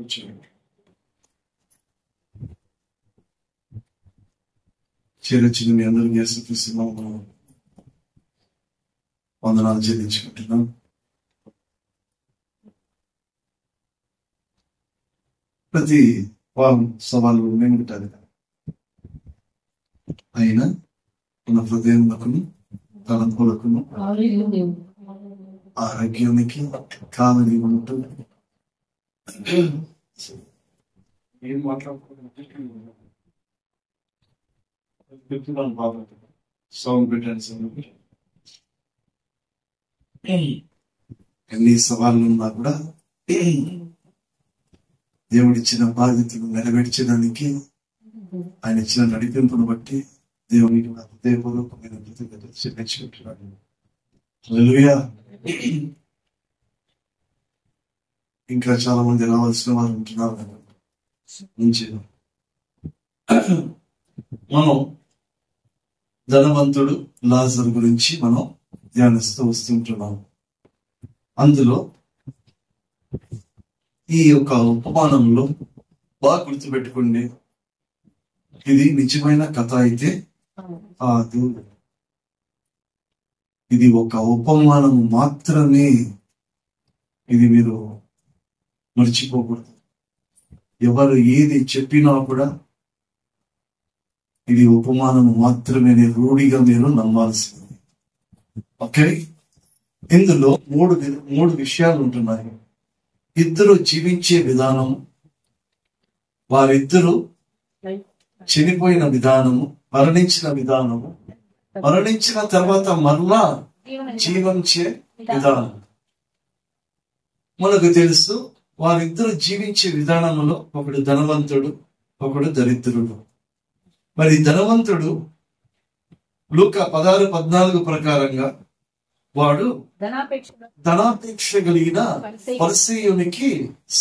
కూర్చోండి. చేరొచ్చిన మీ అందరికీ యేసుక్రీస్తు వందనాలు చెల్లించుకుంటున్నాం. ప్రతి వారం సవాళ్ళు ఉంటారు కదా, అయినా మన హృదయములకును తలంపులకును ఆరోగ్యానికి కావలి ఉంటూ ఏం మాట్లాడుకుంటున్నాను బాబు సౌండ్ పెట్టండి. ఎన్ని సవాళ్ళు ఉన్నా కూడా దేవుడిచ్చిన బాధ్యతను నెరవేర్చడానికి ఆయన ఇచ్చిన నడిపింపును బట్టి దేవునికి హృదయపూర్వకమైన కృతజ్ఞతలు చెల్లించుకుంటున్నాను. హల్లెలూయా. ఇంకా చాలా మంది రావాల్సిన వారు ఉంటున్నారు. మనం ధనవంతుడు లాజరు గురించి మనం ధ్యానిస్తూ వస్తుంటున్నాం. అందులో ఈ యొక్క ఉపమానంలో బాగా గుర్తుపెట్టుకోండి, ఇది నిజమైన కథ అయితే కాదు, ఇది ఒక ఉపమానం మాత్రమే. ఇది మీరు మర్చిపోకూడదు. ఎవరు ఏది చెప్పినా కూడా ఇది ఉపమానం మాత్రమే, రూఢిగా మీరు నమ్మాల్సింది. ఓకే, ఇందులో మూడు విషయాలు ఉంటున్నాయి. ఇద్దరు జీవించే విధానము, వారిద్దరూ చనిపోయిన విధానము, మరణించిన విధానము, మరణించిన తర్వాత మరలా జీవించే విధానం. మనకు తెలుసు వారిద్దరు జీవించే విధానంలో ఒకడు ధనవంతుడు, ఒకడు దరిద్రుడు. మరి ధనవంతుడు లూకా 16:14 ప్రకారంగా వాడు ధనాపేక్ష కలిగిన పరిసయ్యునికి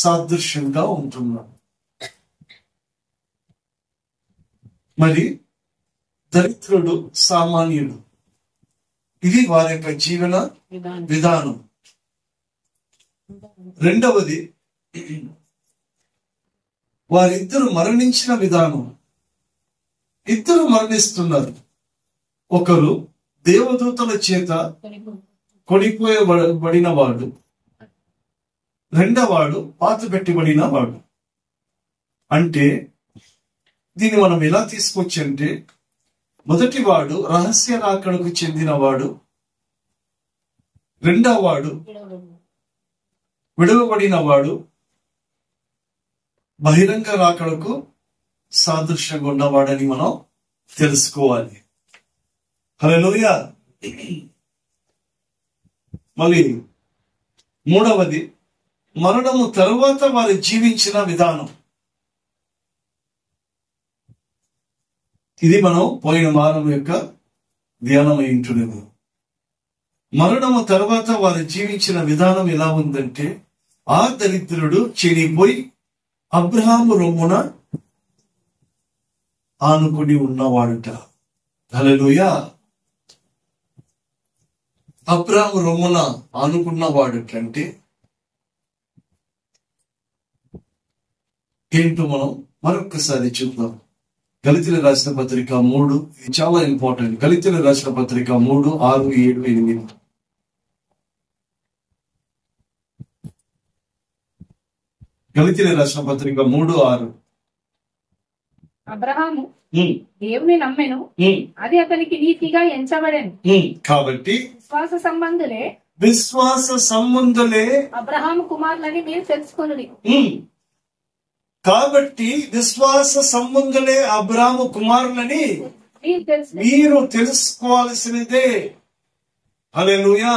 సాదృశ్యంగా ఉంటున్నాడు. మరి దరిద్రుడు సామాన్యుడు. ఇది వారి యొక్క జీవన విధానం. రెండవది, వారిద్దరు మరణించిన విధానం. ఇద్దరు మరణిస్తున్నారు. ఒకరు దేవదూతల చేత కొనిపోయబడిన వాడు, రెండవాడు పాత పెట్టబడిన వాడు. అంటే దీన్ని మనం ఎలా తీసుకొచ్చంటే, మొదటి వాడు రహస్య రాకడకు చెందినవాడు, రెండవవాడు విడవబడిన వాడు బహిరంగ రాకడకు సాదృశ్యంగా ఉన్నవాడని మనం తెలుసుకోవాలి. హల్లెలూయా. మళ్ళీ మూడవది, మరణము తరువాత వారు జీవించిన విధానం. ఇది మనం పోయిన వారం యొక్క ధ్యానం అయి ఉంటున్నది. మరణము తర్వాత వారు జీవించిన విధానం ఎలా ఉందంటే, ఆ దరిద్రుడు చనిపోయి అబ్రహాము రొమ్మున ఆనుకుని ఉన్నవాడుట. హల్లెలూయా. అబ్రహాము రొమ్మున ఆనుకున్నవాడుట అంటే ఏంటో మనం మరొక్కసారి చూద్దాం. గళితీయులకు రాసిన పత్రిక 3, ఇది చాలా ఇంపార్టెంట్. గళితీయులకు రాసిన పత్రిక 3, 6, 7, 8. గళితీయులకు రాసిన పత్రిక 3, 6. అబ్రహాము దేవుని నమ్మెను, అది అతనికి నీతిగా ఎంచబడెను. కాబట్టి విశ్వాస సంబంధులే అబ్రహాము కుమారులని మీరు తెలుసుకొనుడి. కాబట్టి విశ్వాస సంబంధులే అబ్రహాము కుమారులని మీరు తెలుసుకోవాల్సినదే. హల్లెలూయా.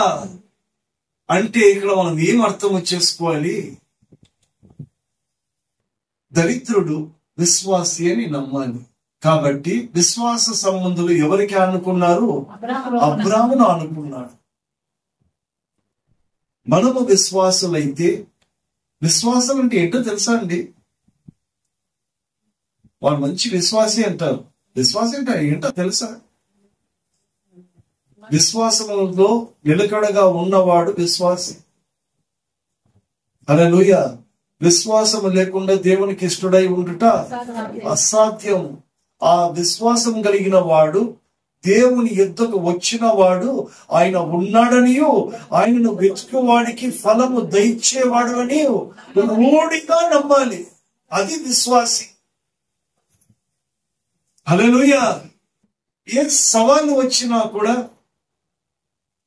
అంటే ఇక్కడ మనం ఏం అర్థం చేసుకోవాలి? దరిద్రుడు విశ్వాసి అని నమ్మాలి. కాబట్టి విశ్వాస సంబంధులు ఎవరికి అనుకున్నారు? అబ్రహామును అనుకున్నాడు. మనము విశ్వాసులైతే, విశ్వాసం అంటే ఏంటో తెలుసా అండి? వాళ్ళు మంచి విశ్వాసి అంటారు. విశ్వాసం అంటే ఏంటో తెలుసా? విశ్వాసంలో నిలకడగా ఉన్నవాడు విశ్వాసి. హల్లెలూయా. విశ్వాసం లేకుండా దేవునికి ఇష్టడై ఉండుట అసాధ్యం. ఆ విశ్వాసం కలిగిన వాడు దేవుని యుద్ధకు వచ్చిన వాడు ఆయన ఉన్నాడనియో ఆయనను వెతుకువాడికి ఫలము దయచేవాడు అని రూఢిగా నమ్మాలి. అది విశ్వాసి. హల్లెలూయా. ఏ సవాలు వచ్చినా కూడా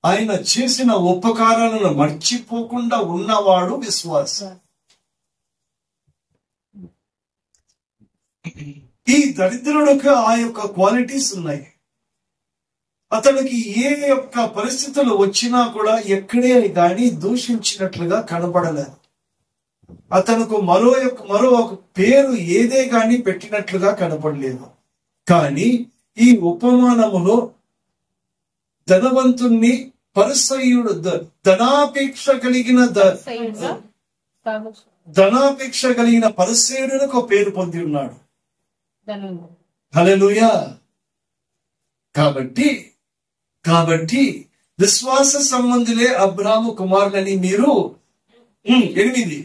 ఆయన చేసిన ఉపకారాలను మర్చిపోకుండా ఉన్నవాడు విశ్వాసి. ఈ దరిద్రుడికి ఆ యొక్క క్వాలిటీస్ ఉన్నాయి. అతనికి ఏ యొక్క పరిస్థితులు వచ్చినా కూడా ఎక్కడే గాని దూషించినట్లుగా కనబడలేదు. అతనికి మరో ఒక పేరు ఏదే గాని పెట్టినట్లుగా కనపడలేదు. కానీ ఈ ఉపమానములో ధనవంతుణ్ణి పరిసయ్యుడు ధనాపేక్ష కలిగిన పరిసయ్యుడుకు పేరు పొంది ఉన్నాడు. హల్లెలూయా. కాబట్టి విశ్వాస సంబంధులే అబ్రాము కుమారులని మీరు 8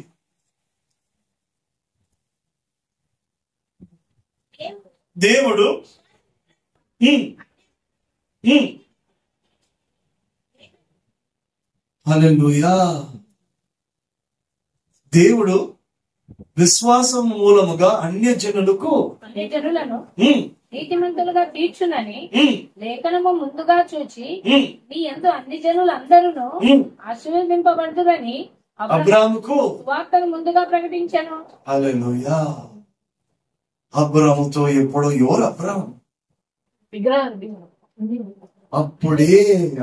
దేవుడు హల్లెలూయా. దేవుడు విశ్వాసం మూలముగా అన్యజనులకు నీతిమంతులుగా తీర్చునని లేఖనము ముందుగా చూచి నీ యందు అన్ని జనులందరూ ఆశీర్వదింపబడుదురని అబ్రాముకు వార్తను ముందుగా ప్రకటించాను. హల్లెలూయా. అబ్రాముతో ఎప్పుడో ఎవరు అబ్రాము? అప్పుడే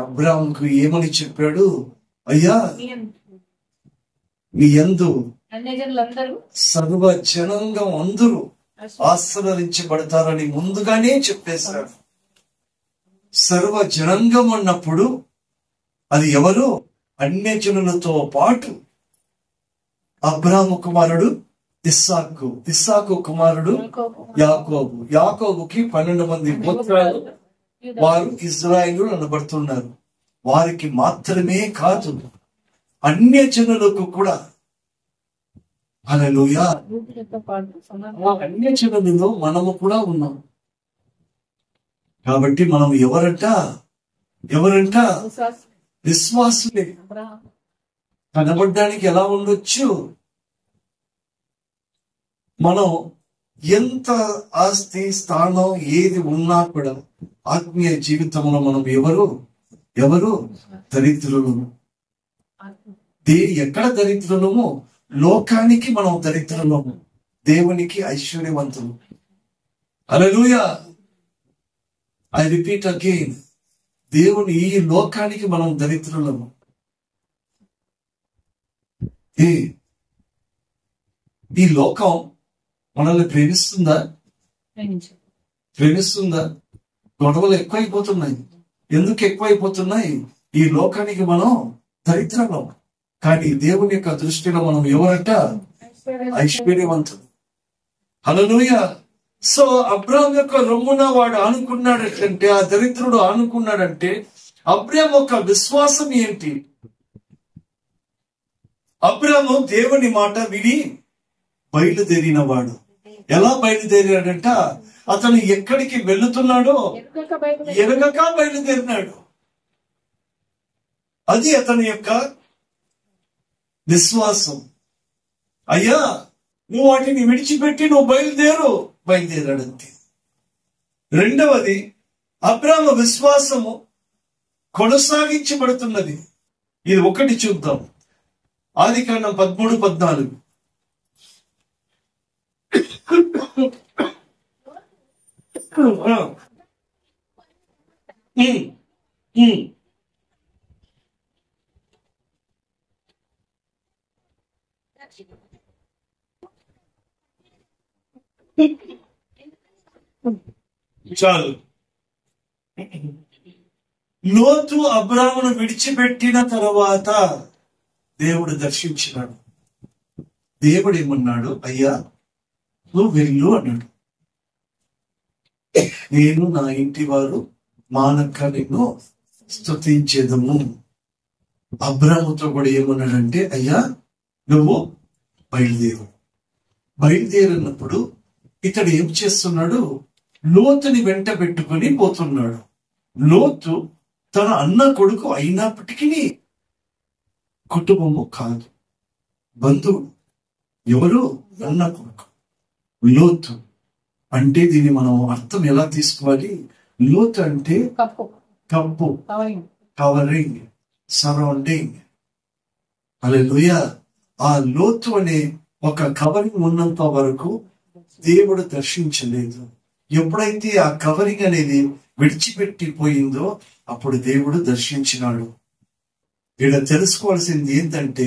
అబ్రాముకు ఏమని చెప్పాడు? అయ్యా నీ యందు సర్వ జనాంగం అందరూ ఆశీర్వదించబడతారని ముందుగానే చెప్పేశాడు. సర్వ జనాంగం అన్నప్పుడు అది ఎవరు? అన్యజనులతో పాటు అబ్రాము కుమారుడు ఇస్సాకు కుమారుడు యాకోబుకి 12 మంది పుత్రులు. వారు ఇజ్రాయేలు అనబడుతున్నారు. వారికి మాత్రమే కాదు అన్యజనులకు కూడా. హల్లెలూయా. అన్యజనులలో మనము కూడా ఉన్నాం. కాబట్టి మనం ఎవరంట విశ్వాసులే. కనబడడానికి ఎలా ఉండొచ్చు? మనం ఎంత ఆస్తి స్థానం ఏది ఉన్నా కూడా ఆత్మీయ జీవితంలో మనం ఎవరు దరిద్రులు. ఎక్కడ దరిద్రులము? లోకానికి మనం దరిద్రులము, దేవునికి ఐశ్వర్యవంతులు. హల్లెలూయా. ఐ రిపీట్ అగైన్, దేవుని ఈ లోకానికి మనం దరిద్రులము. ఈ లోకం మనల్ని ప్రేమిస్తుందా? గొడవలు ఎక్కువైపోతున్నాయి. ఎందుకు ఎక్కువైపోతున్నాయి? ఈ లోకానికి మనం దరిద్రులం. కానీ దేవుని యొక్క దృష్టిలో మనం ఎవరంట? ఐశ్వర్యవంతుడు. హల్లెలూయా. సో అబ్రాహాం యొక్క రొమ్మున వాడు ఆనుకున్నాడంటే, ఆ దరిద్రుడు ఆనుకున్నాడంటే అబ్రాహాం యొక్క విశ్వాసం ఏంటి? అబ్రాహాము దేవుని మాట విని బయలుదేరిన వాడు. ఎలా బయలుదేరాడంట? అతను ఎక్కడికి వెళుతున్నాడో ఎరగక బయలుదేరినాడు. అది అతని యొక్క విశ్వాసం. అయ్యా నువ్వు వాటిని విడిచిపెట్టి నువ్వు బయలుదేరాడంతే. రెండవది, అబ్రాహాము విశ్వాసము కొనసాగించబడుతున్నది. ఇది ఒకటి చూద్దాం. ఆదికాండం 13-14. చాలు. లోతు అబ్రాహామును విడిచిపెట్టిన తర్వాత దేవుడు దర్శించినాడు. దేవుడు ఏమన్నాడు? అయ్యా నువ్వు వెళ్ళు అన్నాడు. నేను నా ఇంటి వారు మానక నిన్ను స్తుతించేదము. అబ్రాహాముతో కూడా ఏమన్నాడంటే, అయ్యా నువ్వు బయలుదేరినప్పుడు ఇతడు ఏం చేస్తున్నాడు? లోతుని వెంట పెట్టుకొని పోతున్నాడు. లోతు తన అన్న కొడుకు అయినప్పటికీ కుటుంబము కాదు, బంధువు. ఎవరు? అన్న కొడుకు. లోతు అంటే దీన్ని మనం అర్థం ఎలా తీసుకోవాలి? లోతు అంటే కప్పు, కవరింగ్, సరౌండింగ్. హల్లెలూయా. ఆ లోతు అనే ఒక కవరింగ్ ఉన్నంత వరకు దేవుడు దర్శించలేదు. ఎప్పుడైతే ఆ కవరింగ్ అనేది విడిచిపెట్టిపోయిందో అప్పుడు దేవుడు దర్శించినాడు. ఇక్కడ తెలుసుకోవాల్సింది ఏంటంటే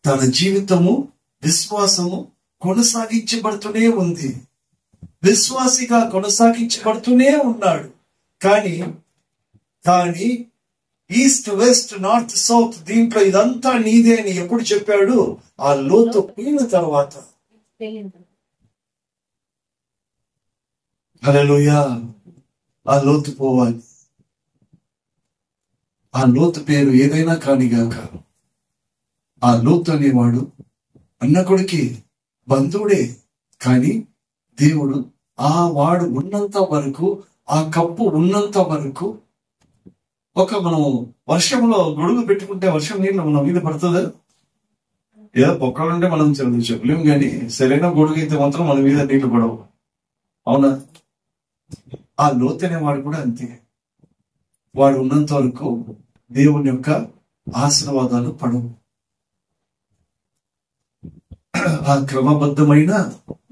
తన జీవితము, విశ్వాసము కొనసాగించబడుతూనే ఉంది. విశ్వాసిగా కొనసాగించబడుతూనే ఉన్నాడు. కానీ ఈస్ట్, వెస్ట్, నార్త్, సౌత్ దీంట్లో ఇదంతా నీదే అని ఎప్పుడు చెప్పాడు? ఆ లోతు పోయిన తర్వాత. హల్లెలూయా. ఆ లోతు పోవాలి. ఆ లోతు పేరు ఏదైనా కానిగాక ఆ లోతు అనేవాడు అన్న కొడుకి, బంధువుడే. కానీ దేవుడు ఆ వాడు ఉన్నంత వరకు, ఆ కప్పు ఉన్నంత వరకు, మనం వర్షంలో గొడుగు పెట్టుకుంటే వర్షం నీళ్ళు మన మీద పడుతుందా? ఏదో పొక్కలుంటే మనం చెప్పలేము, కానీ సరైన గొడుగు అయితే మాత్రం మన మీద నీళ్లు పడవు. అవునా? ఆ లోతు అనేవాడు కూడా అంతే. వాడు ఉన్నంత వరకు దేవుని యొక్క ఆశీర్వాదాలు పడవు. ఆ క్రమబద్ధమైన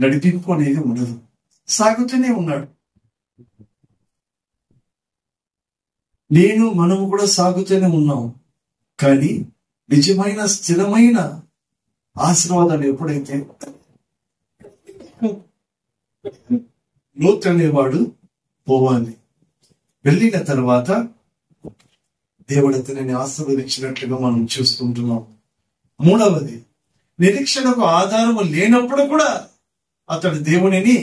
నడిపింపు అనేది ఉండదు. సాగుతూనే ఉన్నాడు. మనము కూడా సాగుతూనే ఉన్నాం. కానీ నిజమైన స్థిరమైన ఆశీర్వాదాలు ఎప్పుడైతే లోతు అనేవాడు పోవాలి. వెళ్ళిన తర్వాత దేవుడు అతనిని ఆశీర్వదించినట్లుగా మనం చూస్తుంటున్నాం. మూడవది, నిరీక్షణకు ఆధారము లేనప్పుడు కూడా అతడు దేవునిని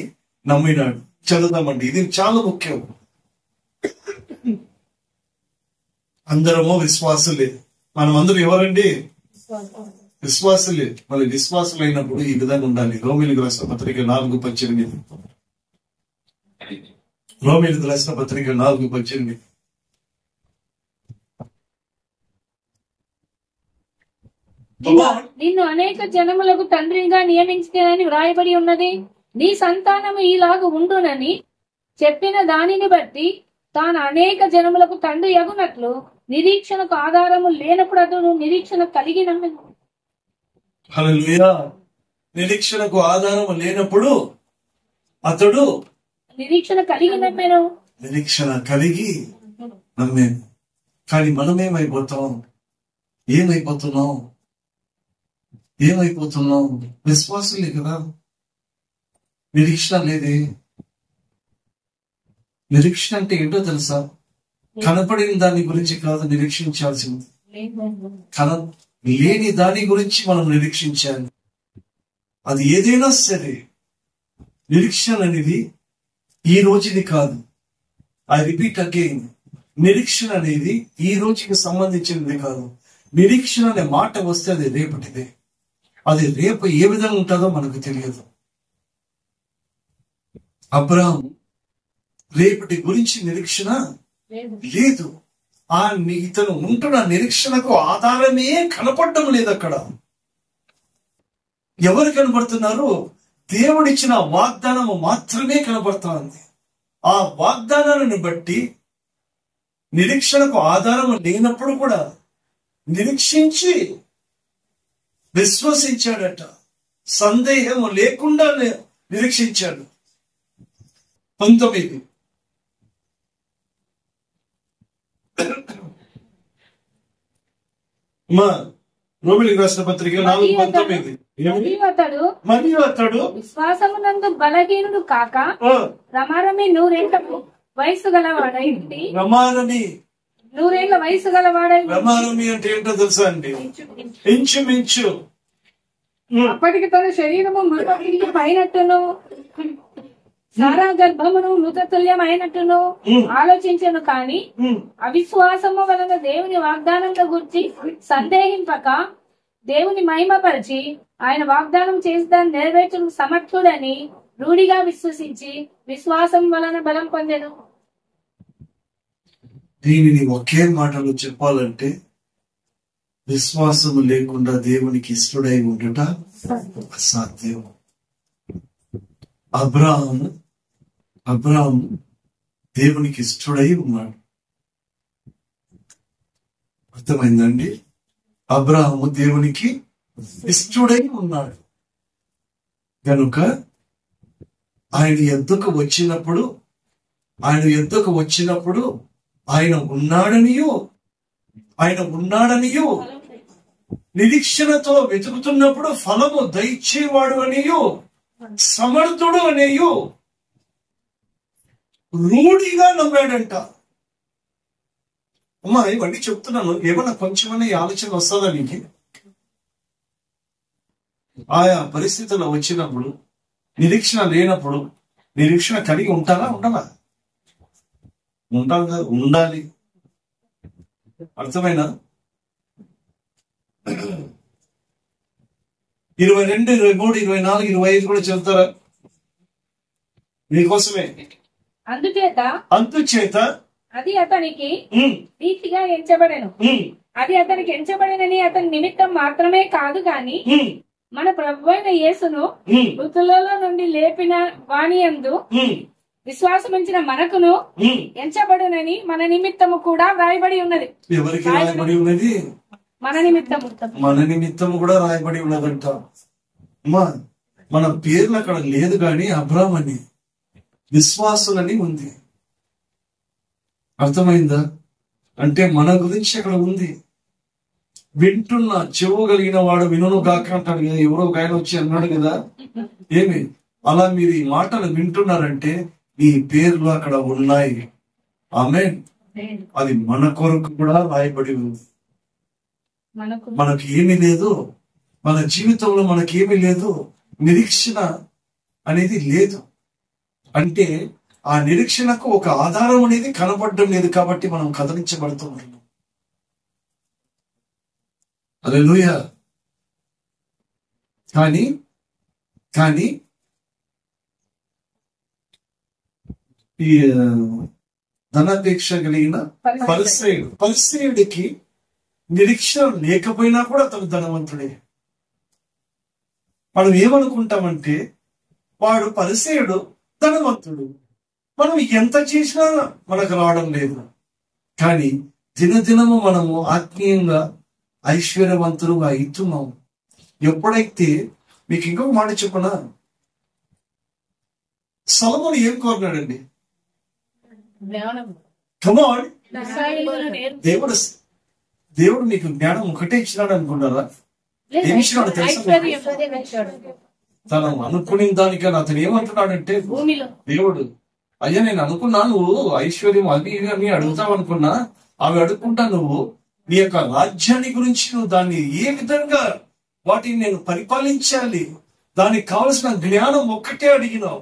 నమ్మినాడు. చదువుదామండి, ఇది చాలా ముఖ్యం. అందరము విశ్వాసులే. మనం అందరూ ఎవరండి? విశ్వాసులే. మళ్ళీ విశ్వాసులు అయినప్పుడు ఈ విధంగా ఉండాలి. రోమీయులకు రాసిన పత్రిక 4:18. రోమీయులకు రాసిన పత్రిక 4:18. నిన్ను అనేక జనములకు తండ్రిగా నియమించినని వ్రాయబడి ఉన్నది. నీ సంతానము ఈలాగు ఉండునని చెప్పిన దానిని బట్టి తాను అనేక జనములకు తండ్రి యగునట్లు నిరీక్షణకు ఆధారము లేనప్పుడు అతడు నిరీక్షణ కలిగి నమ్మెను. హల్లెలూయా. నిరీక్షణకు ఆధారము లేనప్పుడు అతడు నిరీక్షణ కలిగి నమ్మెను. నిరీక్షణ కలిగి నమ్మాను. కానీ మనం ఏమైపోతున్నాం? విశ్వాసులే కదా. నిరీక్షణ లేదే. నిరీక్షణ అంటే ఏంటో తెలుసా? కనపడిన దాని గురించి కాదు నిరీక్షించాల్సింది, లేని దాని గురించి మనం నిరీక్షించాలి. అది ఏదైనా సరే, నిరీక్షణ అనేది ఈ రోజుది కాదు. ఐ రిపీట్ అగైన్, నిరీక్షణ అనేది ఈ రోజుకి సంబంధించినది కాదు. నిరీక్షణ అనే మాట వస్తే అది రేపటిదే. అది రేపు ఏ విధంగా ఉంటుందో మనకు తెలియదు. అబ్రహాం రేపటి గురించి నిరీక్షణ లేదు. ఇతను ఉంటున్న నిరీక్షణకు ఆధారమే కనపడడం లేదు. అక్కడ ఎవరు కనపడుతున్నారు? దేవుడిచ్చిన వాగ్దానము మాత్రమే కనపడుతుంది. ఆ వాగ్దానాలను బట్టి నిరీక్షణకు ఆధారం లేనప్పుడు కూడా నిరీక్షించి విశ్వసించాడట. సందేహము లేకుండా నిరీక్షించాడు. 19 రోమిలికి రాసిన పత్రిక 4:19. మరియు అతడు విశ్వాసమునందు బలహీనుడు కాక రమారమి 100 వయసు గలవాడై రమారమి అంటే ఏంటో తెలుసా అండి? ఇంచుమించు అప్పటికి తన శరీరము మృతతుల్యమైనట్టును సారా గర్భమును మృతతుల్యమైనట్టును ఆలోచించను. కాని అవిశ్వాసము వలన దేవుని వాగ్దానంలో గురించి సందేహింపక దేవుని మహిమపరిచి ఆయన వాగ్దానం చేసి దాన్ని నెరవేర్చుటకు సమర్థుడని రూఢిగా విశ్వసించి విశ్వాసం వలన బలం పొందెను. దీనిని ఒకే మాటలో చెప్పాలంటే విశ్వాసము లేకుండా దేవునికి ఇష్టడై ఉండుట అసాధ్యం. అబ్రాహాము దేవునికి ఇష్టడై ఉన్నాడు. అర్థమైందండి? అబ్రాహాము దేవునికి ఇష్టడై ఉన్నాడు కనుక ఆయన యొద్దకు వచ్చినప్పుడు ఆయన ఉన్నాడనియో నిరీక్షణతో వెతుకుతున్నప్పుడు ఫలము దయచేవాడు అనియో సమర్థుడు అనేయో రూఢిగా నమ్మాడంట. అమ్మా, ఇవన్నీ చెప్తున్నాను, ఏమన్నా కొంచెమనే ఆలోచన వస్తుందా నీకు? ఆయా పరిస్థితుల్లో వచ్చినప్పుడు, నిరీక్షణ లేనప్పుడు, నిరీక్షణ కలిగి ఉంటారా? ఉండాలి. అర్థమైనా? 22, 23, 24, 25 కూడా చెప్తారా మీకోసమే? అందుచేత అది అతనికి నీతిగా ఎంచబడెను. అది అతనికి ఎంచబడినని అతని నిమిత్తం మాత్రమే కాదు గాని మన ప్రభువైన యేసును మృతులలో నుండి లేపిన వాని యందు విశ్వాసముంచిన మనకును ఎంచబడునని మన నిమిత్తము కూడా రాయబడి ఉన్నది. ఎవరికి రాయబడి ఉన్నది? మన నిమిత్తము కూడా రాయబడి ఉన్నదంట. మన పేర్లు అక్కడ లేదు కానీ అబ్రాహాం అని విశ్వాసులని ఉంది. అర్థమైందా? అంటే మన గురించి అక్కడ ఉంది. వింటున్న చెవు కలిగిన వాడు వినును గాక అంటాడు కదా. ఎవరో ఒక ఆయన వచ్చి అన్నాడు కదా, ఏమి అలా మీరు ఈ మాటలు వింటున్నారంటే మీ పేర్లు అక్కడ ఉన్నాయి. ఆమేన్. అది మన కొరకు కూడా రాయబడి ఉంది. మనకు ఏమీ లేదు, మన జీవితంలో మనకేమీ లేదు, నిరీక్షణ అనేది లేదు. అంటే ఆ నిరీక్షణకు ఒక ఆధారం అనేది కనపడడం లేదు కాబట్టి మనం కదిలించబడుతున్నాం. హల్లెలూయా. కానీ ఈ ధనాపేక్ష కలిగిన పరిసయుడికి నిరీక్షణ లేకపోయినా కూడా అతను ధనవంతుడే. మనం ఏమనుకుంటామంటే వాడు పరిసయుడు, ధనవంతుడు, మనం ఎంత చేసినా మనకు రావడం లేదు. కానీ దినదినము మనము ఆత్మీయంగా ఐశ్వర్యవంతులుగా అవుతున్నాము. ఎప్పుడైతే మీకు ఇంకొక మాట చెప్పనా, సొలొమోను ఏం కోరినాడండి? కమాన్, దేవుడు నీకు జ్ఞానం ఒకటే ఇచ్చినాడు అనుకున్నారా? ఏమి ఇచ్చినాడు తెలుసా? తను అనుకునే దానికన్నా అతను ఏమంటున్నాడంటే, దేవుడు అయ్యా నేను అనుకున్నా నువ్వు ఐశ్వర్యం అది ఇది అని అడుగుతావు అనుకున్నా, అవి అడుగుకుంటా నువ్వు నీ యొక్క రాజ్యాన్ని గురించి నువ్వు దాన్ని ఏ విధంగా వాటిని నేను పరిపాలించాలి, దానికి కావలసిన జ్ఞానం ఒక్కటే అడిగినావు,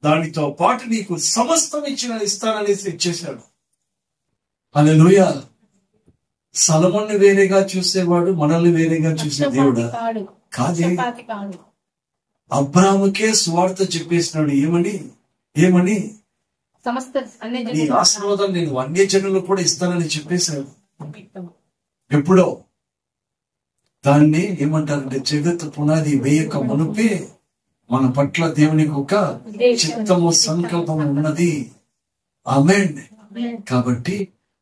దానితో పాటు నీకు సమస్తం ఇస్తాననేసి ఇచ్చేశాడు. హల్లెలూయా. సొలొమోనుని వేరేగా చూసేవాడు, మనల్ని వేరేగా చూసే దేవుడా కాదే. అబ్రాహాముకే సువార్త చెప్పేసినాడు. ఏమని నీ ఆశీర్వాదం నేను అన్య జనులకు కూడా ఇస్తానని చెప్పేశాడు. ఎప్పుడో దాన్ని ఏమంటారంటే జగత్తు పునాది వేయక మునుపే మన పట్ల దేవునికి ఒక చిత్తము సంకల్పము ఉన్నది. ఆమేన్. కాబట్టి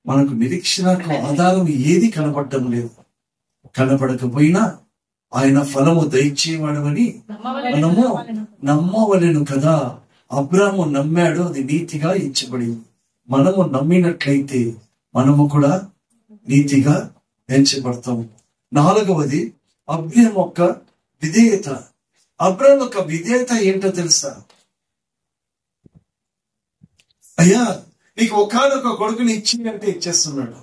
మనకు నిరీక్షణకు ఆధారం ఏది కనపడటం లేదు. కనపడకపోయినా ఆయన ఫలము దయచేవాడని మనము నమ్మవలెను కదా. అబ్రాహాము నమ్మాడు, అది నీతిగా ఎంచబడింది. మనము నమ్మినట్లయితే మనము కూడా నీతిగా ఎంచబడతాము. 4వది అబ్రాహాము యొక్క విధేయత. అబ్రాహాము యొక్క విధేయత ఏంటో తెలుసా? అయ్యా నీకు ఒకానొక కొడుకుని ఇచ్చిందంటే ఇచ్చేస్తున్నాడు.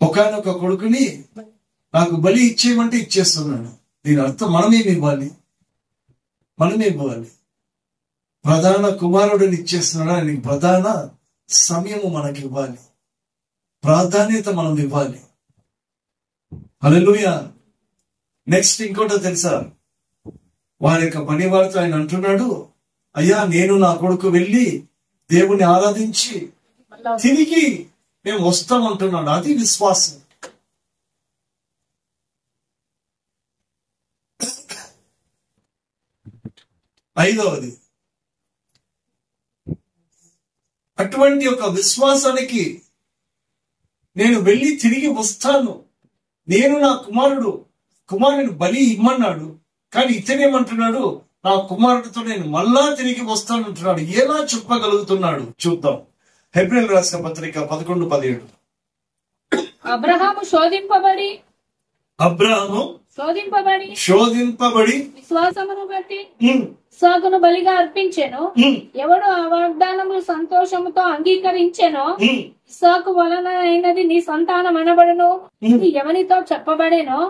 ఒకానొక కొడుకుని నాకు బలి ఇచ్చేయమంటే ఇచ్చేస్తున్నాడు. దీని అర్థం మనమేమి ఇవ్వాలి? ప్రధాన కుమారుడిని ఇచ్చేస్తున్నాడు. ఆయనకి ప్రధాన సమయము మనకి ఇవ్వాలి. ప్రాధాన్యత మనం ఇవ్వాలి. హల్లెలూయా. నెక్స్ట్ ఇంకోటో తెలుసా, వారి యొక్క పని వారితో ఆయన అంటున్నాడు, అయ్యా నేను నా కొడుకు వెళ్ళి దేవుని ఆరాధించి తిరిగి మేము వస్తామంటున్నాడు. అది విశ్వాసం. ఐదవది, అటువంటి ఒక విశ్వాసానికి నేను వెళ్ళి తిరిగి వస్తాను, నేను నా కుమారుని బలి ఇమ్మన్నాడు, కానీ ఇతనేమంటున్నాడు, నా కుమారుడితో నేను మళ్ళా తిరిగి వస్తానంటున్నాడు. ఎలా చెప్పగలుగుతున్నాడు చూద్దాం. హెబ్రీయులకు రాసిన పత్రిక 11:17. అబ్రహాము శోధింపబడి విశ్వాసమును బట్టి ఇస్సాకును బలిగా అర్పించెను. ఎవడు ఆ వాగ్దానములు సంతోషముతో అంగీకరించెనో ఇస్సాకు వలన అయినది నీ సంతానం అనబడును ఇది ఎవనితో చెప్పబడేనో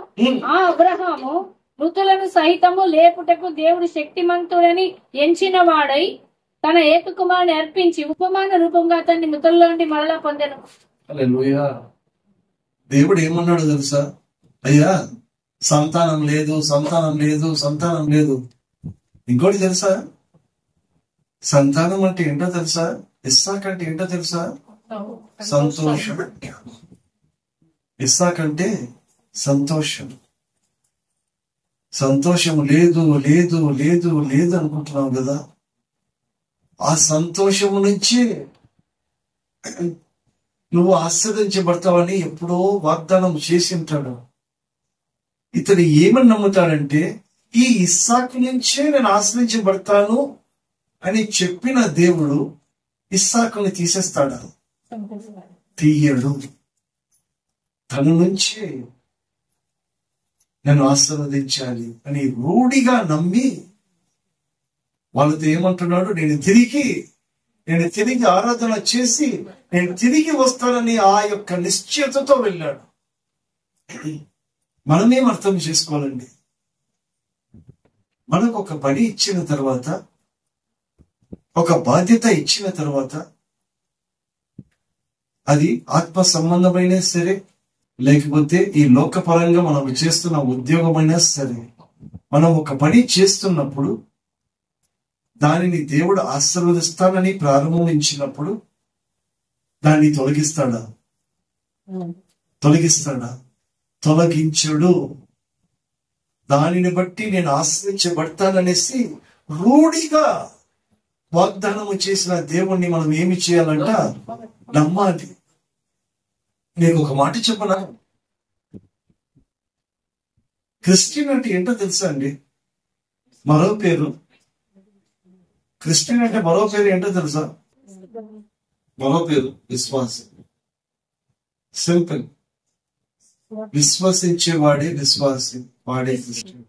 ఆ అబ్రహాము మృతులను సహితము లేపుటకు దేవుడు శక్తిమంతుడని ఎంచిన వాడై తన ఏకకుమారుని అర్పించి ఉపమాన రూపంగా అతన్ని మృతుల్లో నుండి మరలా పొందెను. హల్లెలూయా. దేవుడు ఏమన్నాడు తెలుసా, అయ్యా సంతానం లేదు, సంతానం లేదు, సంతానం లేదు. ఇంకోటి తెలుసా, సంతానం అంటే ఏంటో తెలుసా, ఇస్సాక్ అంటే ఏంటో తెలుసా, సంతోషం. ఇస్సాక్ అంటే సంతోషం. సంతోషం లేదు లేదు లేదు లేదు అనుకుంటున్నావు కదా, ఆ సంతోషము నుంచి నువ్వు ఆస్వాదించబడతావని ఎప్పుడో వాగ్దానం చేసి ఉంటాడు. ఇతను ఏమని నమ్ముతాడంటే, ఈ ఇస్సాకు నుంచే నేను ఆశ్రయించబడతాను అని చెప్పిన దేవుడు ఇస్సాకుని తీసేస్తాడా? తీయడు. తన నుంచే నన్ను ఆశీర్వదించాలి అని రూఢిగా నమ్మి వాళ్ళతో ఏమంటున్నాడు, నేను తిరిగి ఆరాధన చేసి నేను తిరిగి వస్తానని ఆ యొక్క నిశ్చయతతో వెళ్ళాడు. మనమేం అర్థం చేసుకోవాలండి, మనకు ఒక పని ఇచ్చిన తర్వాత, ఒక బాధ్యత ఇచ్చిన తర్వాత, అది ఆత్మ సంబంధమైన సరే లేకపోతే ఈ లోకపరంగా మనం చేస్తున్న ఉద్యోగమైనా సరే, మనం ఒక పని చేస్తున్నప్పుడు దానిని దేవుడు ఆశీర్వదిస్తానని ప్రారంభించినప్పుడు దాన్ని తొలగిస్తాడా? తొలగించడు. దానిని బట్టి నేను ఆశ్రయించబడతాననేసి రూఢిగా వాగ్దానము చేసిన దేవుణ్ణి మనం ఏమి చేయాలంట? నమ్మాలి. నేను ఒక మాట చెప్పనా, క్రిస్టియన్ అంటే ఏంటో తెలుసా అండి? మరో పేరు క్రిస్టియన్ అంటే మరో పేరు ఏంటో తెలుసా? మరో పేరు విశ్వాసం. సింపుల్. విశ్వసించేవాడే విశ్వాసి, వాడే క్రిస్టియన్.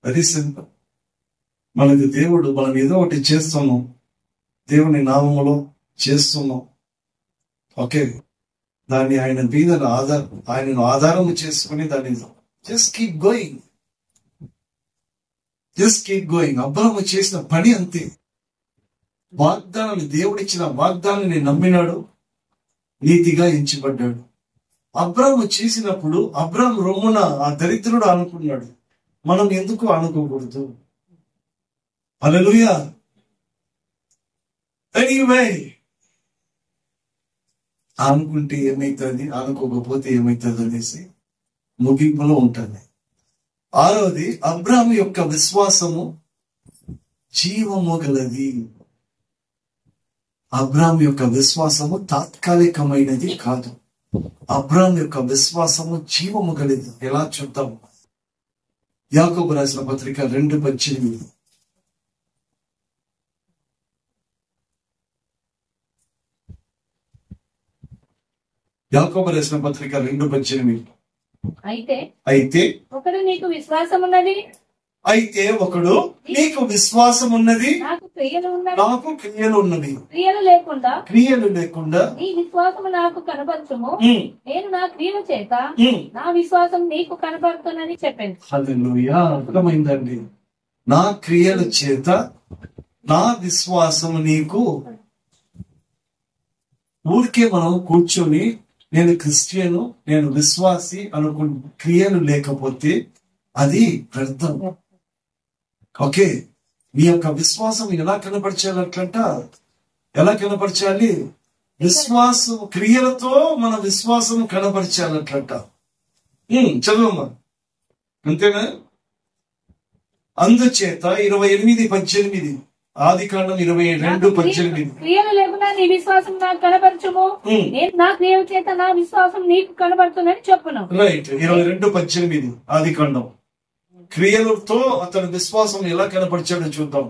Very simple. మనకి దేవుడు, మనం ఏదో ఒకటి చేస్తున్నాం, దేవుని నామములో చేస్తున్నాం, ఓకే, దాన్ని ఆయన మీద ఆయనను ఆధారం చేసుకుని దాన్ని జస్ట్ కీప్ గోయింగ్. అబ్రాహాము చేసిన పని అంతే. వాగ్దానాన్ని, దేవుడిచ్చిన వాగ్దానాన్ని నమ్మినాడు, నీతిగా ఎంచబడ్డాడు. అబ్రాహాము చేసినప్పుడు అబ్రాహాము రొమ్మున ఆ దరిద్రుడు అనుకున్నాడు, మనం ఎందుకు అనుకోకూడదు? హల్లెలూయా. ఎనీవే, అనుకుంటే ఏమైతుంది, అనుకోకపోతే ఏమైతుంది అనేసి ముగింపులో ఉంటుంది. ఆరవది, అబ్రాహాము యొక్క విశ్వాసము జీవము గలది. అబ్రాహాము యొక్క విశ్వాసము తాత్కాలికమైనది కాదు. అబ్రాహాము యొక్క విశ్వాసము జీవము గలది. ఎలా చూద్దాం? యాకోబు రాసిన పత్రిక 2:18. యాకోబు రాసిన పత్రిక 2:18. అయితే ఒకడు నీకు విశ్వాసం ఉన్నది, నాకు క్రియలు ఉన్నవి. క్రియలు లేకుండా నీ విశ్వాసము నాకు కనపరచుము, నేను నా క్రియల చేత నా విశ్వాసం నీకు కనపడుతుందని చెప్పాను. హల్లెలూయా. అర్థమైందండి? నా క్రియల చేత నా విశ్వాసము నీకు ఊరికే మనం కూర్చొని నేను క్రిస్టియను, నేను విశ్వాసి అనుకు క్రియలు లేకపోతే అది వ్యర్థం. ఓకే, మీ యొక్క విశ్వాసం ఎలా కనపరచాలట్లంట? ఎలా కనపరచాలి? విశ్వాసం క్రియలతో మన విశ్వాసం కనపరచాలట్లంట. చదువమ్మా, అంతేనా? అందుచేత 28:18, ఆదికాండం 22:18. క్రియలు లేకుండా నీ విశ్వాసం నాకు కనపరచుము, నేను నా క్రియల చేత నా విశ్వాసం నీకు కనబడుతుందని చెప్పును. రైట్, 22:18 ఆదికాండం. క్రియలతో అతని విశ్వాసం ఎలా కనపరిచాడో చూద్దాం.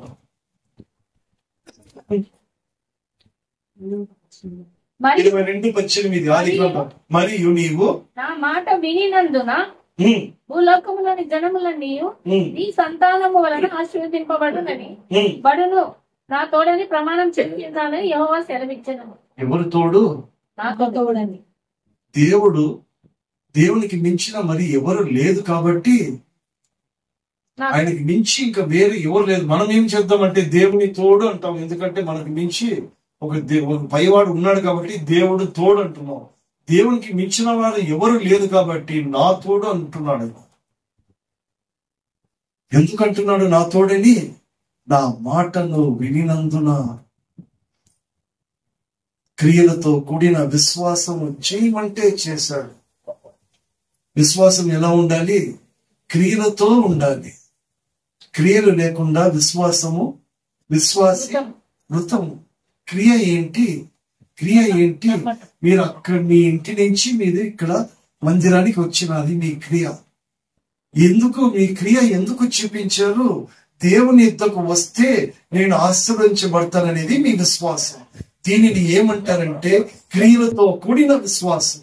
మరియు 22:18 ఆదికాండం. మరియు నీవు నా మాట వినినందున భూలోకములోని జనములన్నీ నీ సంతానము వలన ఆశీర్వదింపబడునని బడును నా తోడని ప్రమాణం చెప్పిందని యెహోవా సెలవిచ్చెను. ఎవరు తోడు? నాతో తోడని. దేవునికి మించిన మరి ఎవరు లేదు కాబట్టి ఆయనకి మించి ఇంకా వేరే ఎవరు లేదు. మనం ఏం చేద్దామంటే దేవుని తోడు అంటాం, ఎందుకంటే మనకు మించి ఒక పైవాడు ఉన్నాడు కాబట్టి దేవుడు తోడు అంటున్నాం. దేవునికి మించిన వాడు ఎవరు లేదు కాబట్టి నా తోడు అంటున్నాడు. ఎందుకంటున్నాడు నా తోడని? నా మాటను వినినందున క్రియలతో కూడిన విశ్వాసము చేయమంటే చేశాడు. విశ్వాసం ఎలా ఉండాలి? క్రియలతో ఉండాలి. క్రియలు లేకుండా విశ్వాసి మృతము. క్రియ ఏంటి? మీరు అక్కడ మీ ఇంటి నుంచి మీరు ఇక్కడ మందిరానికి వచ్చినది మీ క్రియ. మీ క్రియ ఎందుకు చూపించారు? దేవుని యుద్ధకు వస్తే నేను ఆశీర్వదించబడతాననేది మీ విశ్వాసం. దీనిని ఏమంటారంటే క్రియలతో కూడిన విశ్వాసం.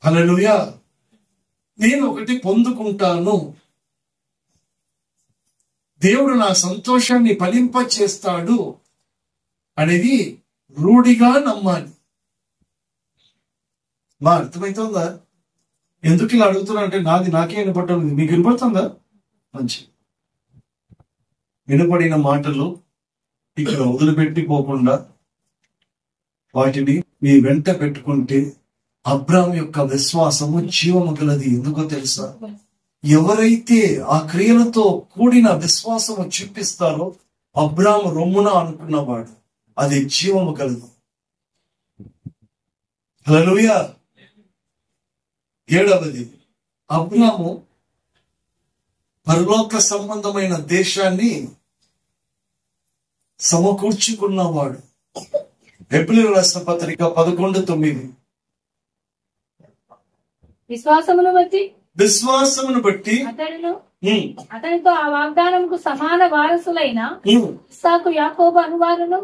హల్లెలూయా. నేను ఒకటి పొందుకుంటాను, దేవుడు నా సంతోషాన్ని ఫలింప చేస్తాడు అనేది రూఢిగా నమ్మాలి. మా అర్థమవుతుందా? ఎందుకు ఇలా అడుగుతున్నా అంటే నాకే వినపడటం లేదు. మీకు వినపడుతుందా? మంచి వినపడిన మాటలు ఇక్కడ వదిలిపెట్టిపోకుండా వాటిని మీ వెంట పెట్టుకుంటే అబ్రాహాము యొక్క విశ్వాసము జీవము గలది. ఎందుకో తెలుసా? ఎవరైతే ఆ క్రియలతో కూడిన విశ్వాసము చూపిస్తారో అబ్రాహాము రొమ్మున అనుకున్నవాడు, అది జీవము కలదు. హల్లెలూయా. 7వది, అబ్రాహాము పరలోక సంబంధమైన దేశాన్ని సమకూర్చుకున్నవాడు. హెబ్రీయులకు రాసిన పత్రిక 11:9. విశ్వాసమును బట్టి అతనితో ఆ వాగ్దానముకు సమాన వారసులైన ఇస్సాకు యాకోబు అనువారులు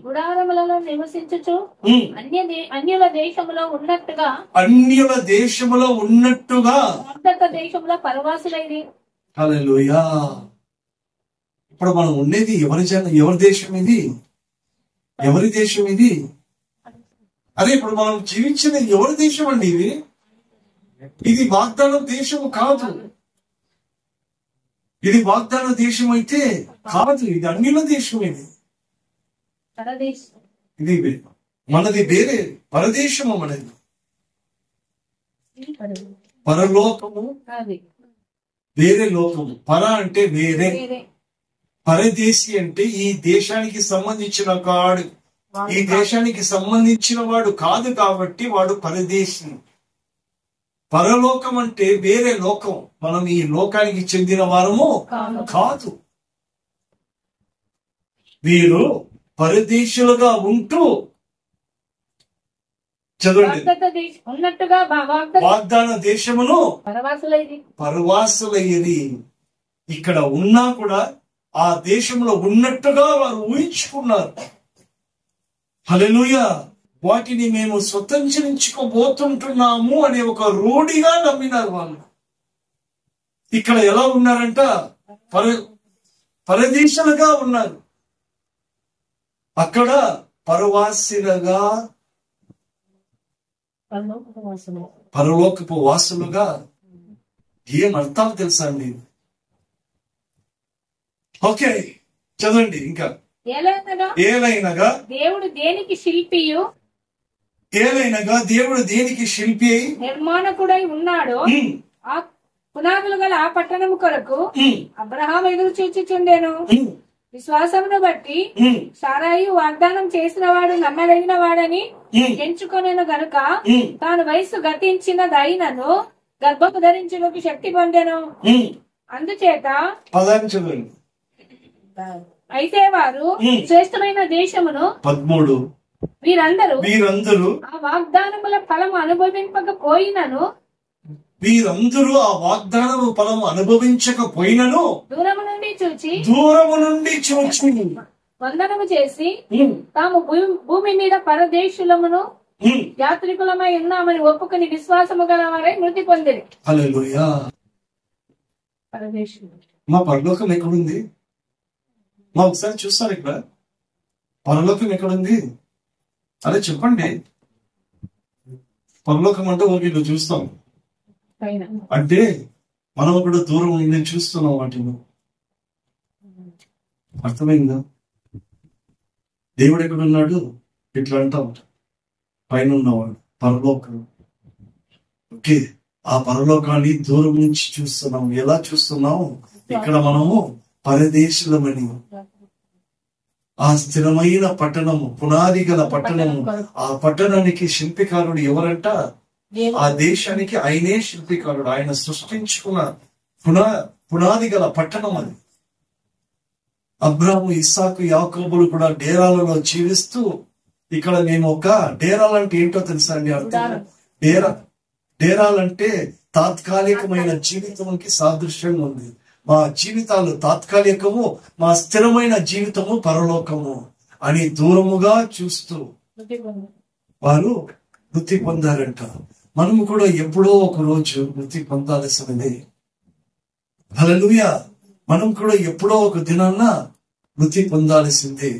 గుడారములలో నివసించుచు అన్యుల దేశములో ఉన్నట్టుగా వాగ్దత్త దేశములో పరవాసులైరి. హల్లెలూయా. ఇప్పుడు మనం ఉండేది ఎవరి దేశం ఇది? ఎవరి దేశం ఇది? అదే ఇప్పుడు మనం జీవించిన ఎవరి దేశం అండి ఇది? ఇది వాగ్దాన దేశము కాదు. ఇది వాగ్దాన దేశం అయితే కాదు, ఇది అన్యుల దేశం. ఇది మనది వేరే పరదేశము. మనది పరలోకము, వేరే లోకము. పర అంటే వేరే, పరదేశి అంటే ఈ దేశానికి సంబంధించిన కాడు, ఈ దేశానికి సంబంధించిన వాడు కాదు కాబట్టి వాడు పరదేశి. పరలోకం అంటే వేరే లోకం. మనం ఈ లోకానికి చెందిన వారము కాదు. వీరు పరదేశులుగా ఉంటూ చదవండి, వాగ్దాన దేశమును పరవాసులయ్యేది. ఇక్కడ ఉన్నా కూడా ఆ దేశంలో ఉన్నట్టుగా వారు ఊహించుకున్నారు. హల్లెలూయా. వాటిని మేము స్వతంత్రించుకోబోతుంటున్నాము అనే ఒక రూఢిగా నమ్మినారు వాళ్ళు. ఇక్కడ ఎలా ఉన్నారంట? పరదేశులుగా ఉన్నారు. అక్కడ పరవాసులుగా, పరలోకపు వాసులుగా. ఏం అర్థాలు తెలుసా అండి? ఓకే, చదవండి ఇంకా. ఏలైనగా దేవుడు దేనికి శిల్పియు శిల్పి అయి నిర్మాణకుడై ఉన్నాడో ఆ పునాదులు గల ఆ పట్టణము కొరకు అబ్రహాము ఎదురు చూచుచుండెను. విశ్వాసమును బట్టి సారాయి వాగ్దానం చేసిన వాడు నమ్మదగిన వాడని ఎంచుకొనెను గనుక తాను వయస్సు గతించినదైనను గర్భము ధరించుటకు శక్తి పొందెను. అందుచేత అయితే వారు శ్రేష్టమైన దేశమును 13 వీరందరూ ఆ వాగ్దానముల ఫలము అనుభవింపకపోయినను దూరము నుండి చూచి వందనము చేసి తాము భూమి మీద పరదేశులమును యాత్రికులమై ఉన్నామని ఒప్పుకుని విశ్వాసము గల వారై మృతి పొందిరి. హల్లెలూయా. మా పరలోకం ఎక్కడుంది? మా ఒకసారి చూస్తారు ఇక్కడ పరలోకం ఎక్కడుంది? అదే చెప్పండి. పరలోకం అంటే వీళ్ళు చూస్తాం అంటే మనం కూడా దూరం ఉండి చూస్తున్నాం వాటిని. అర్థమైందా? దేవుడు ఎక్కడున్నాడు? ఇట్లా అంటాం పైన ఉన్నవాడు పరలోకం. ఓకే, ఆ పరలోకాన్ని దూరం నుంచి చూస్తున్నాం. ఎలా చూస్తున్నాం? ఇక్కడ మనము పరదేశులమని, ఆ స్థిరమైన పట్టణము, పునాది గల పట్టణము, ఆ పట్టణానికి శిల్పికారుడు ఎవరంట? ఆ దేశానికి ఆయనే శిల్పికారుడు. ఆయన సృష్టించుకున్న పునాది గల పట్టణం అది. అబ్రాహాము, ఇస్సాకు, యాకోబులు కూడా డేరాలలో జీవిస్తూ, ఇక్కడ మేము ఒక డేరాలంటే ఏంటో తెలుసా అండి? అర్థం డేరాలంటే తాత్కాలికమైన జీవితానికి సాదృశ్యంగా ఉంది. మా జీవితాలు తాత్కాలికము, మా స్థిరమైన జీవితము పరలోకము అని దూరముగా చూస్తూ వారు మృతి పొందారంట. మనము కూడా ఎప్పుడో ఒక రోజు మృతి పొందాల్సినది. హల్లెలూయా. మనం కూడా ఎప్పుడో ఒక దినాన్న మృతి పొందాల్సిందే.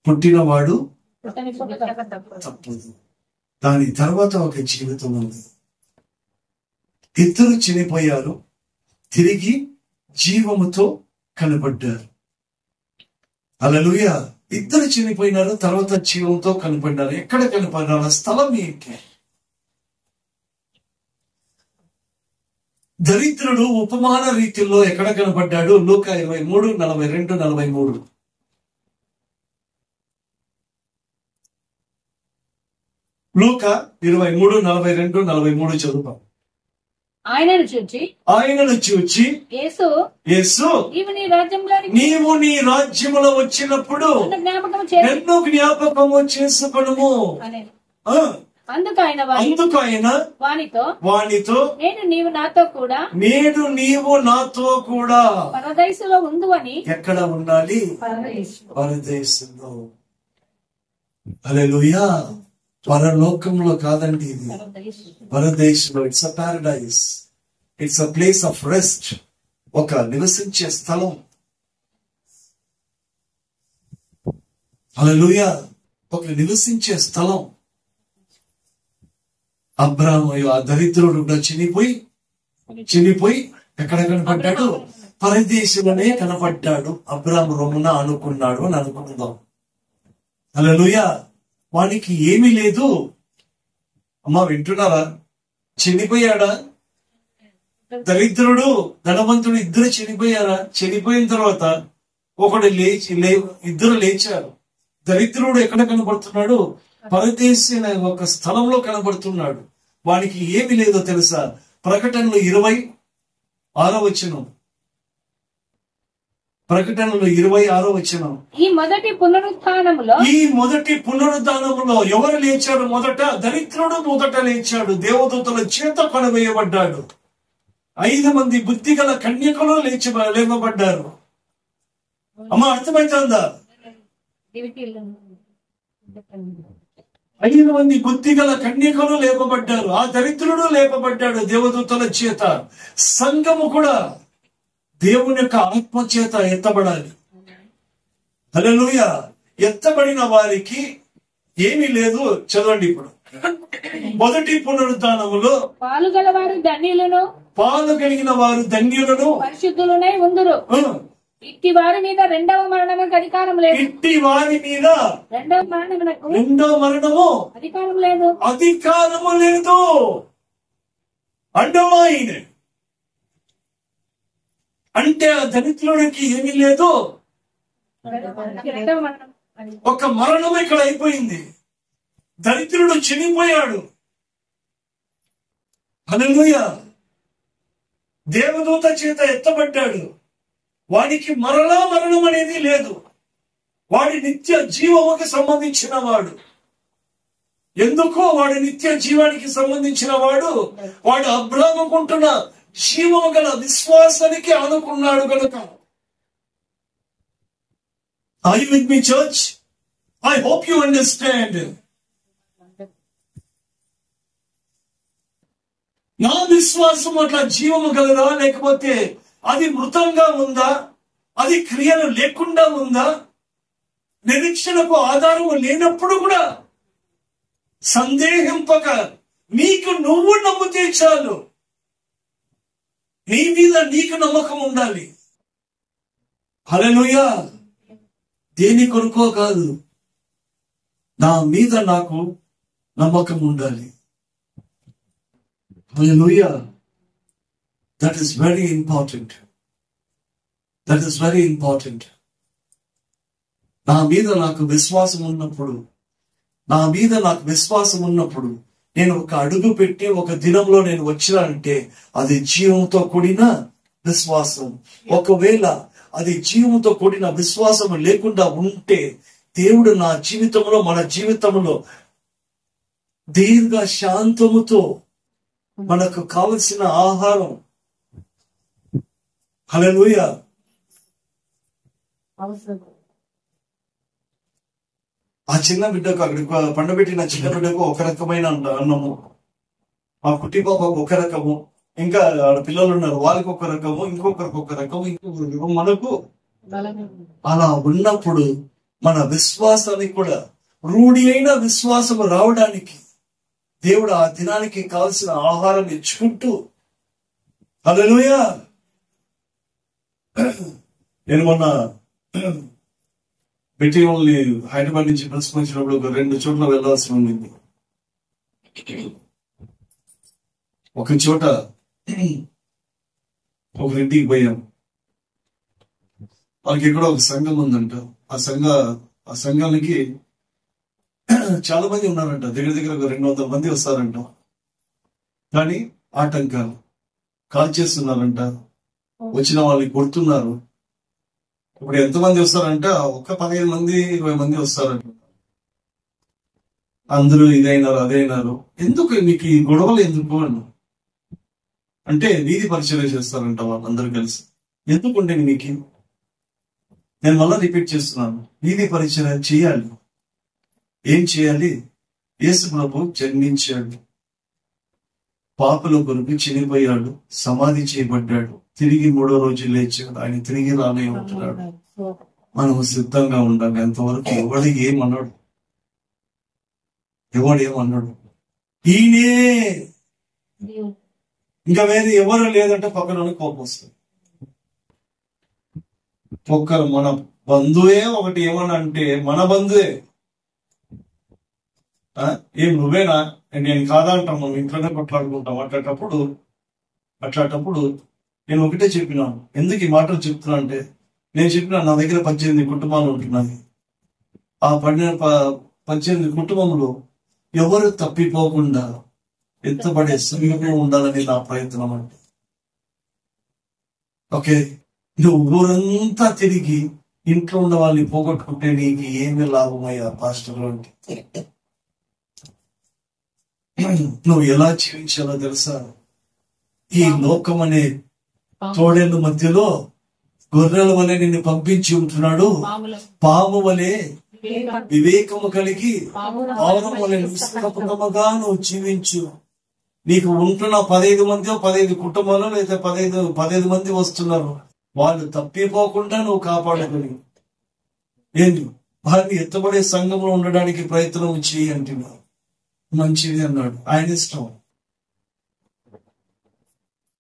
పుట్టినవాడు తప్పదు. దాని తర్వాత ఒక జీవితం ఉంది. ఇద్దరు చనిపోయారు, తిరిగి జీవముతో కనబడ్డారు. హల్లెలూయా. ఇద్దరు చనిపోయినారు, తర్వాత జీవంతో కనపడ్డారు. ఎక్కడ కనపడ్డారు? స్థలం ఏంటి? దరిద్రుడు ఉపమాన రీతిలో ఎక్కడ కనపడ్డాడు? లూకా 23:42-43. లూకా 23:42-43 చదువుతాం. ఆయనను చూచి యేసు నీవు నీ రాజ్యములో వచ్చినప్పుడు నన్ను జ్ఞాపకము చేసుకొనుము. అందుకు ఆయన వానితో నేడు నీవు నాతో కూడా పరదేశంలో ఉందువని. ఎక్కడ ఉండాలి? పరదేశంలో. హల్లెలూయా. పరలోకంలో కాదండి, ఇది పరదేశంలో. It's a paradise, it's a place of rest, ఒక నివసించే స్థలం. హల్లెలూయా. ఒక నివసించే స్థలం. అబ్రాహాము ఆ దరిద్రుడు చనిపోయి ఎక్కడ కనపడ్డాడు? పరదేశంలోనే కనపడ్డాడు. అబ్రాహాము రొమ్మున అనుకున్నాడు అని అనుకుందాం. హల్లెలూయా. వానికి ఏమీ లేదు. అమ్మా వింటున్నారా? చనిపోయాడా? దరిద్రుడు ధనవంతుడు ఇద్దరు చనిపోయారా? చనిపోయిన తర్వాత ఇద్దరు లేచారు. దరిద్రుడు ఎక్కడ కనబడుతున్నాడు? పరదేశి ఒక స్థలంలో కనబడుతున్నాడు. వానికి ఏమి లేదో తెలుసా? ప్రకటనలు 26వ వచనం. ప్రకటనలు 26వ వచనం. ఈ మొదటి పునరుద్ధానములో ఎవరు లేచారు? మొదట దరిద్రుడు మొదట లేచాడు. దేవదూతల చేత కొనవేయబడ్డాడు. 5 మంది బుద్ధిగల కన్యకలు లేవబడ్డారు. అమ్మ అర్థమైతుందా? 5 మంది బుద్ధిగల కన్యకలు లేపబడ్డారు. ఆ దరిద్రుడు లేపబడ్డాడు దేవదూతల చేత. సంఘము కూడా దేవుని యొక్క ఆత్మ చేత ఎత్తబడాలి. హల్లెలూయా. ఎత్తబడిన వారికి ఏమీ లేదు. చదవండి ఇప్పుడు. మొదటి పునరుద్ధానములో పాలు కలిగిన వారు ధన్యులను పరిశుద్ధులనై ఉందురు. ఇట్టి వారి మీద రెండవ మరణమునకు అధికారం లేదు. ఇట్టి వారి మీద రెండవ మరణమునకు రెండో మరణము అధికారం లేదు. అధికారము లేదు. అండర్లైన్. అంటే ఆ దరిద్రుడికి ఏమీ లేదు. రెండవ మరణం ఒక మరణం ఇక్కడ అయిపోయింది. దరిద్రుడు చనిపోయాడు. హల్లెలూయా. దేవదూత చేత ఎత్తబడ్డాడు. వాడికి మరలా మరణం అనేది లేదు. వాడి నిత్య జీవముకి సంబంధించిన వాడు. ఎందుకో వాడి నిత్య జీవానికి సంబంధించిన వాడు అబ్రాహ్మకుంటున్న జీవము గల విశ్వాసానికి ఆనుకున్నాడు కనుక. Are you with me, church? I hope you understand. నా విశ్వాసం అట్లా జీవము గలదా, లేకపోతే అది మృతంగా ఉందా, అది క్రియలు లేకుండా ఉందా? నిరీక్షణకు ఆధారము లేనప్పుడు కూడా సందేహింపక నీకు నువ్వు నమ్మితే చాలు. నీ మీద నీకు నమ్మకం ఉండాలి. హల్లెలూయా. దేని కొనుకో కాదు, నా మీద నాకు నమ్మకం ఉండాలి. హల్లెలూయా. That is very important. That is very important. నా మీద నాకు విశ్వాసం ఉన్నప్పుడు, నేను ఒక అడుగు పెట్టి ఒక దినంలో నేను వచ్చినానంటే అది జీవంతో కూడిన విశ్వాసం. ఒకవేళ అది జీవంతో కూడిన విశ్వాసం లేకుండా ఉంటే దేవుడు నా జీవితంలో, మన జీవితంలో దీర్ఘ శాంతముతో మనకు కావలసిన ఆహారం, హల్లెలూయా, ఆ చిన్న బిడ్డకు, అక్కడ పండబెట్టిన చిన్న బిడ్డకు ఒక రకమైన అన్నము, ఆ కుట్టి పాపకు ఒక రకము, ఇంకా పిల్లలు ఉన్నారు వాళ్ళకి ఒక రకము, ఇంకొకరికి ఒక రకము, ఇంకొకరికి మనకు. అలా ఉన్నప్పుడు మన విశ్వాసానికి కూడా రూఢి అయిన విశ్వాసం రావడానికి దేవుడు ఆ దినానికి కావలసిన ఆహారం ఇచ్చుకుంటూ, హల్లెలూయా. నేను మొన్న బెట్టి వాళ్ళని హైదరాబాద్ నుంచి పిలుచుకొచ్చినప్పుడు ఒక 2 చోట్ల వెళ్లాల్సి ఉండింది. ఒక చోట ఒక ఇంటికి పోయాం. వాళ్ళకి ఇక్కడ ఒక సంఘం ఉందంట. ఆ సంఘానికి చాలా మంది ఉన్నారంట. దగ్గర ఒక 200 మంది వస్తారంట. కానీ ఆటంకాలు, కాల్ చేస్తున్నారంట, వచ్చిన వాళ్ళని కొడుతున్నారు. ఇప్పుడు ఎంతమంది వస్తారంటే ఒక 15 మంది 20 మంది వస్తారంట. అందరూ ఇదైనారు అదైనారు. ఎందుకు మీకు ఈ గొడవలు ఎందుకు అంటే వీధి పరిచయం చేస్తారంట వాళ్ళందరూ కలిసి. ఎందుకుంటే మీకు, నేను మళ్ళా రిపీట్ చేస్తున్నాను, వీధి పరిచయం చేయాలి. ఏం చేయాలి? యేసు ప్రభు జన్మించాడు, పాపుల కొరకు చనిపోయాడు, సమాధి చేయబడ్డాడు, తిరిగి 3వ రోజు లేచాడు, ఆయన తిరిగి రానే ఉంటున్నాడు. మనము సిద్ధంగా ఉండాలి. అంతవరకు ఎవడేమన్నాడు, ఈయనే, ఇంకా వేరే ఎవరు లేదంటే పక్కన కోపం వస్తుంది. ఒక్కరు మన బంధువే ఒకటి ఏమన్నా అంటే మన బంధువే, ఏం నువ్వేనా, నేను కాదంటాం, మనం ఇంట్లోనే కొట్లాడుకుంటాం. అట్లాంటప్పుడు నేను ఒకటే చెప్పినాను. ఎందుకు ఈ మాటలు చెప్తున్నా అంటే, నేను చెప్పిన నా దగ్గర 18 కుటుంబాలు ఉంటున్నాయి. ఆ 18 కుటుంబంలో ఎవరు తప్పిపోకుండా ఎత్తబడే సమయంలో ఉండాలని నా ప్రయత్నం. అంటే ఓకే, నువ్వు ఊరంతా తిరిగి ఇంట్లో ఉన్న వాళ్ళని పోగొట్టుకుంటే నీకు ఏమి లాభమయ్యా పాస్టర్ అంటే? నువ్వు ఎలా జీవించాలో తెలుసా? ఈ లోకం అనే తోడేళ్ళ మధ్యలో గొర్రెల వలె నిన్ను పంపించి ఉంటున్నాడు. పాము వలె వివేకము కలిగి పాము వలె నిష్కపటముగా నువ్వు జీవించు. నీకు ఉంటున్న 15 మంది 15 కుటుంబాలు లేదా 15 మంది వస్తున్నారు. వాళ్ళు తప్పిపోకుండా నువ్వు కాపాడుకొని ఏంటి వారిని ఎత్తబడే సంఘంలో ఉండడానికి ప్రయత్నం చేయి అంటున్నా. మంచిది అన్నాడు, ఆయన ఇష్టం.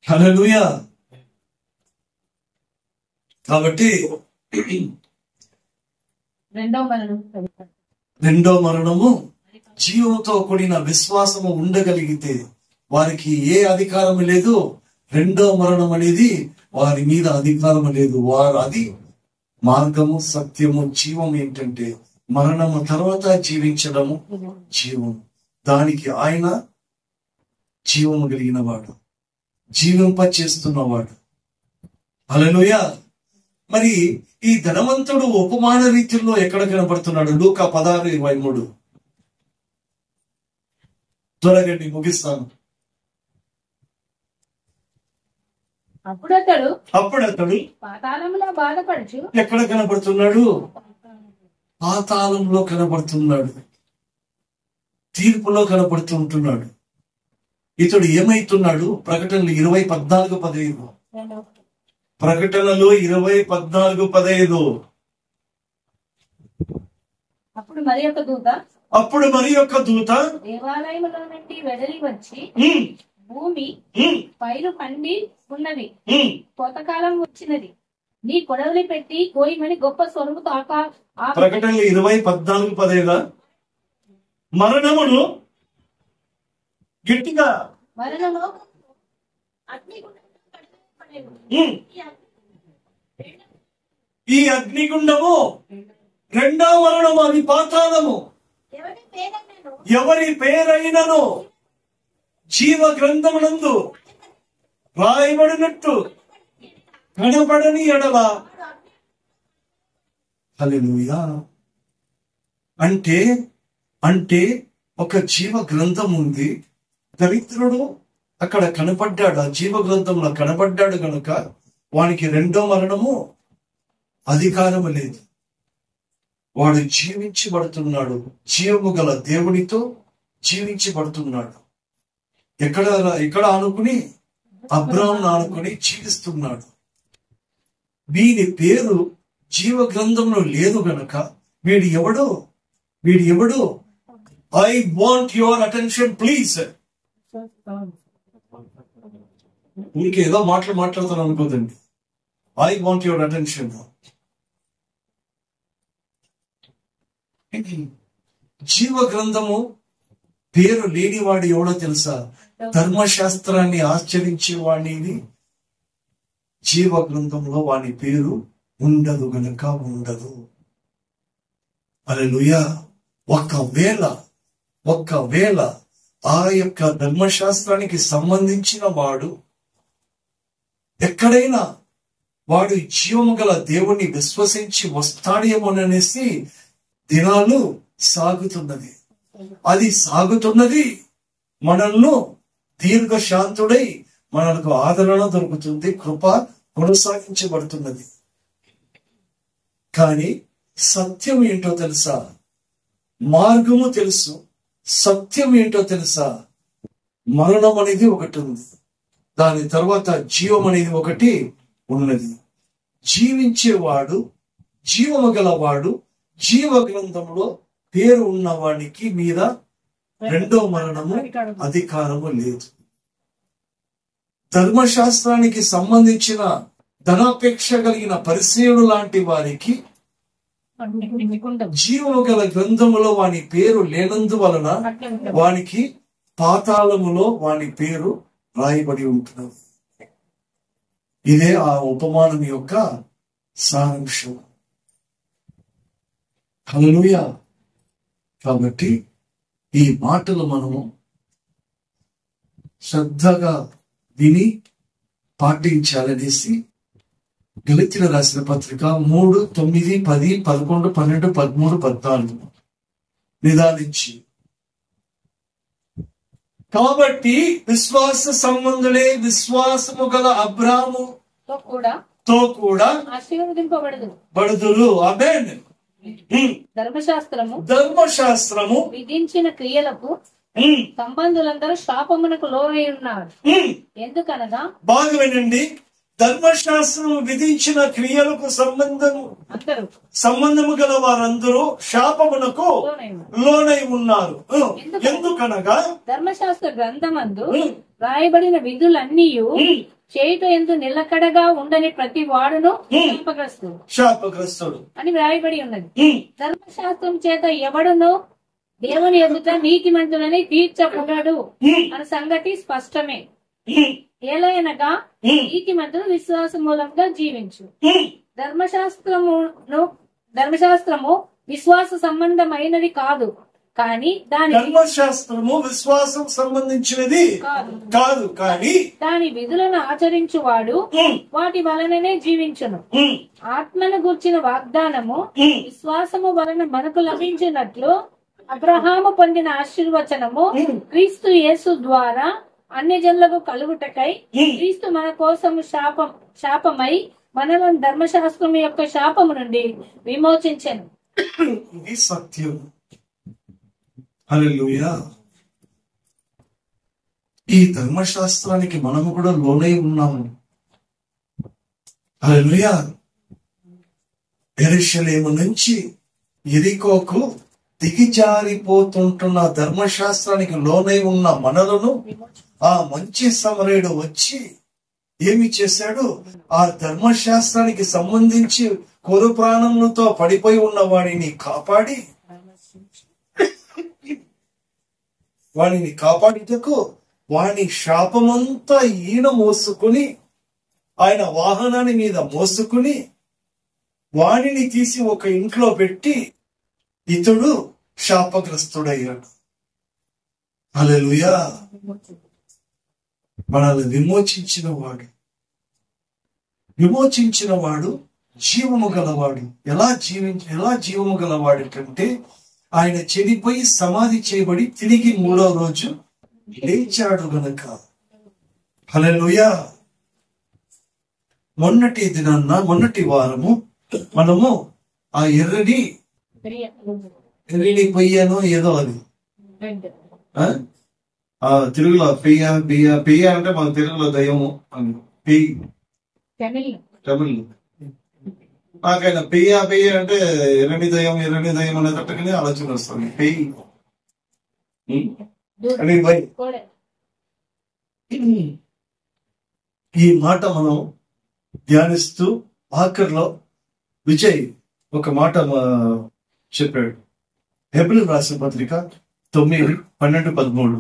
హల్లెలూయా. కాబట్టి రెండో మరణము జీవంతో కూడిన విశ్వాసము ఉండగలిగితే వారికి ఏ అధికారం లేదు. రెండో మరణం అనేది వారి మీద అధికారం లేదు. వారు అది మార్గము, సత్యము, జీవం ఏంటంటే మరణము తర్వాత జీవించడము జీవం. దానికి ఆయన జీవము కలిగిన వాడు, జీవింప చేస్తున్నవాడు. హల్లెలూయా. మరి ఈ ధనవంతుడు ఉపమాన రీతిలో ఎక్కడ కనబడుతున్నాడు? లూకా 16:23. త్వరగండి, ముగిస్తాను. అప్పుడతడు పాతాళంలో బాధపడుచు ఎక్కడ కనబడుతున్నాడు? పాతాళంలో కనబడుతున్నాడు, తీర్పులో కనబడుతుంటున్నాడు. ఇతడు ఏమైతున్నాడు? ప్రకటనలు 20:14-15. ప్రకటనలు 20:14-15. అప్పుడు మరి యొక్క దూత దేవాలయంలో నుండి వెడలి వచ్చి, భూమి పైరు పండి ఉన్నది, కోతకాలం వచ్చినది, నీ కొడవలి పెట్టి కోయమని గొప్ప స్వరముతో ప్రకటనలు 20:14-15. మరణమును గట్టిగా ఈ అగ్నిగుండము రెండవ మరణము, అది పాతాళము. ఎవరి పేరైనను జీవ గ్రంథమునందు రాయబడినట్టు కనబడని ఎడల. హల్లెలూయా. అంటే ఒక జీవ గ్రంథం ఉంది. దరిద్రుడు అక్కడ కనపడ్డాడు, ఆ జీవ గ్రంథంలో కనపడ్డాడు కనుక వానికి రెండో మరణము అధికారము లేదు. వాడు జీవించబడుతున్నాడు, జీవము గల దేవునితో జీవించబడుతున్నాడు. ఎక్కడ ఆనుకుని? అబ్రాహామును ఆనుకుని జీవిస్తున్నాడు. వీడి పేరు జీవ గ్రంథంలో లేదు గనక వీడు ఎవడు? I want your attention please. ఇంకేదో మాట్లాడుతాను అనుకోదండి. I want your attention. జీవ గ్రంథము పేరు లేనివాడు ఎవడో తెలుసా? ధర్మశాస్త్రాన్ని ఆచరించేవాడిని. జీవ గ్రంథంలో వాని పేరు ఉండదు గనక ఉండదు. హల్లెలూయా. ఒక్కవేళ ఆ యొక్క ధర్మశాస్త్రానికి సంబంధించిన వాడు ఎక్కడైనా వాడు జీవము గల దేవుణ్ణి విశ్వసించి వస్తాడేమోననేసి దినాలు సాగుతున్నది. అది సాగుతున్నది మనల్ని దీర్ఘశాంతుడై మనకు ఆదరణ దొరుకుతుంది, కృప కొనసాగించబడుతున్నది. కానీ సత్యం ఏంటో తెలుసా? మార్గము తెలుసు, సత్యం ఏంటో తెలుసా? మరణం అనేది ఒకటి ఉంది, దాని తర్వాత జీవం అనేది ఒకటి ఉన్నది. జీవించేవాడు, జీవము గలవాడు, జీవ గ్రంథంలో పేరు ఉన్నవానికి మీద రెండో మరణము అధికారము లేదు. ధర్మశాస్త్రానికి సంబంధించిన ధనాపేక్ష కలిగిన పరిసేయుడు లాంటి వారికి జీవము గల గ్రంథములో వాని పేరు లేనందువలన వానికి పాతాళములో వాని పేరు రాయబడి ఉంటున్నది. ఇదే ఆ ఉపమానం యొక్క సారాంశం. హల్లెలూయా. కాబట్టి ఈ మాటలు మనము శ్రద్ధగా విని పాటించాలనేసి గలతీయుల రాసిన పత్రిక 3, 9, 10, 11, 12, 13, 14 నిదానించి, కాబట్టి విశ్వాస సంబంధులే విశ్వాసము గల అబ్రాహాముతో కూడా ఆశీర్వదింపబడుదురు. ఆమేన్. ధర్మశాస్త్రము విధించిన క్రియలకు సంబంధులందరూ శాపమునకు లోనై ఉన్నారు. ఎందుకనగా, బాగా వినండి, ధర్మశాస్త్రం విధించిన క్రియలకు సంబంధము గల వారందరూ శాపమునకు లోనై ఉన్నారు. ఎందుకనగా ధర్మశాస్త్ర గ్రంథమందు రాయబడిన విధులన్నీ చేయుట ఎందు నిలకడగా ఉండని ప్రతి వాడును శాపగ్రస్తుడు అని వ్రాయబడి ఉన్నది. ధర్మశాస్త్రం చేత ఎవడును దేవుని ఎదుట నీతిమంతులని తీర్చకున్నాడు అన్న సంగతి స్పష్టమే. ఏలయనగా నీతిమంతుడు విశ్వాసం మూలంగా జీవించు. ధర్మశాస్త్రము విశ్వాస సంబంధమైనది కాదు, కానీ ధర్మశాస్త్రము విశ్వాసం సంబంధించినది కాదు, కానీ దాని విధులను ఆచరించువాడు వాటి వలననే జీవించును. ఆత్మను గూర్చిన వాగ్దానము విశ్వాసము వలన మనకు లభించినట్లు అబ్రహాము పొందిన ఆశీర్వచనము క్రీస్తు యేసు ద్వారా అన్యజనులకు కలుగుటకై క్రీస్తు మన కోసము శాపమై మనలను ధర్మశాస్త్రం యొక్క శాపము నుండి విమోచించెను. ఇది సత్యం. హల్లెలూయా. ఈ ధర్మశాస్త్రానికి మనము కూడా లోనై ఉన్నాము. హల్లెలూయా. యెరూషలేము నుంచి యెరికోకు దిగిజారిపోతుంటున్న ధర్మశాస్త్రానికి లోనై ఉన్న మనలను ఆ మంచి సమరయుడు వచ్చి ఏమి చేశాడు? ఆ ధర్మశాస్త్రానికి సంబంధించి కొరు ప్రాణములతో పడిపోయి ఉన్న వాడిని కాపాడిటకు వాని శాపమంతా ఈయన మోసుకుని, ఆయన వాహనాన్ని మీద మోసుకుని వాణిని తీసి ఒక ఇంట్లో పెట్టి ఇతడు శాపగ్రస్తుడయ్యాడు. హల్లెలూయా. మనల్ని విమోచించిన వాడు జీవము గలవాడు. ఎలా జీవము గలవాడు అంటే ఆయన చనిపోయి సమాధి చేయబడి తిరిగి 3వ రోజు లేచాడు గనక. హల్లెలూయా. మొన్నటి వారము మనము ఆ ఎర్రని పొయ్యను ఏదో అది తెలుగులో పెయ్య అంటే మన తెలుగులో దయ్యము అని తమిళ్. నాకైనా పెయ్య అంటే ఎర్రని దయ్యం అనేటట్టుగానే ఆలోచన వస్తుంది. పెయ్యి ఈ మాట మనం ధ్యానిస్తూ ఆఖరిలో విజయ్ ఒక మాట చెప్పాడు. హెబ్రీయులకు రాసిన పత్రిక 9:12-13.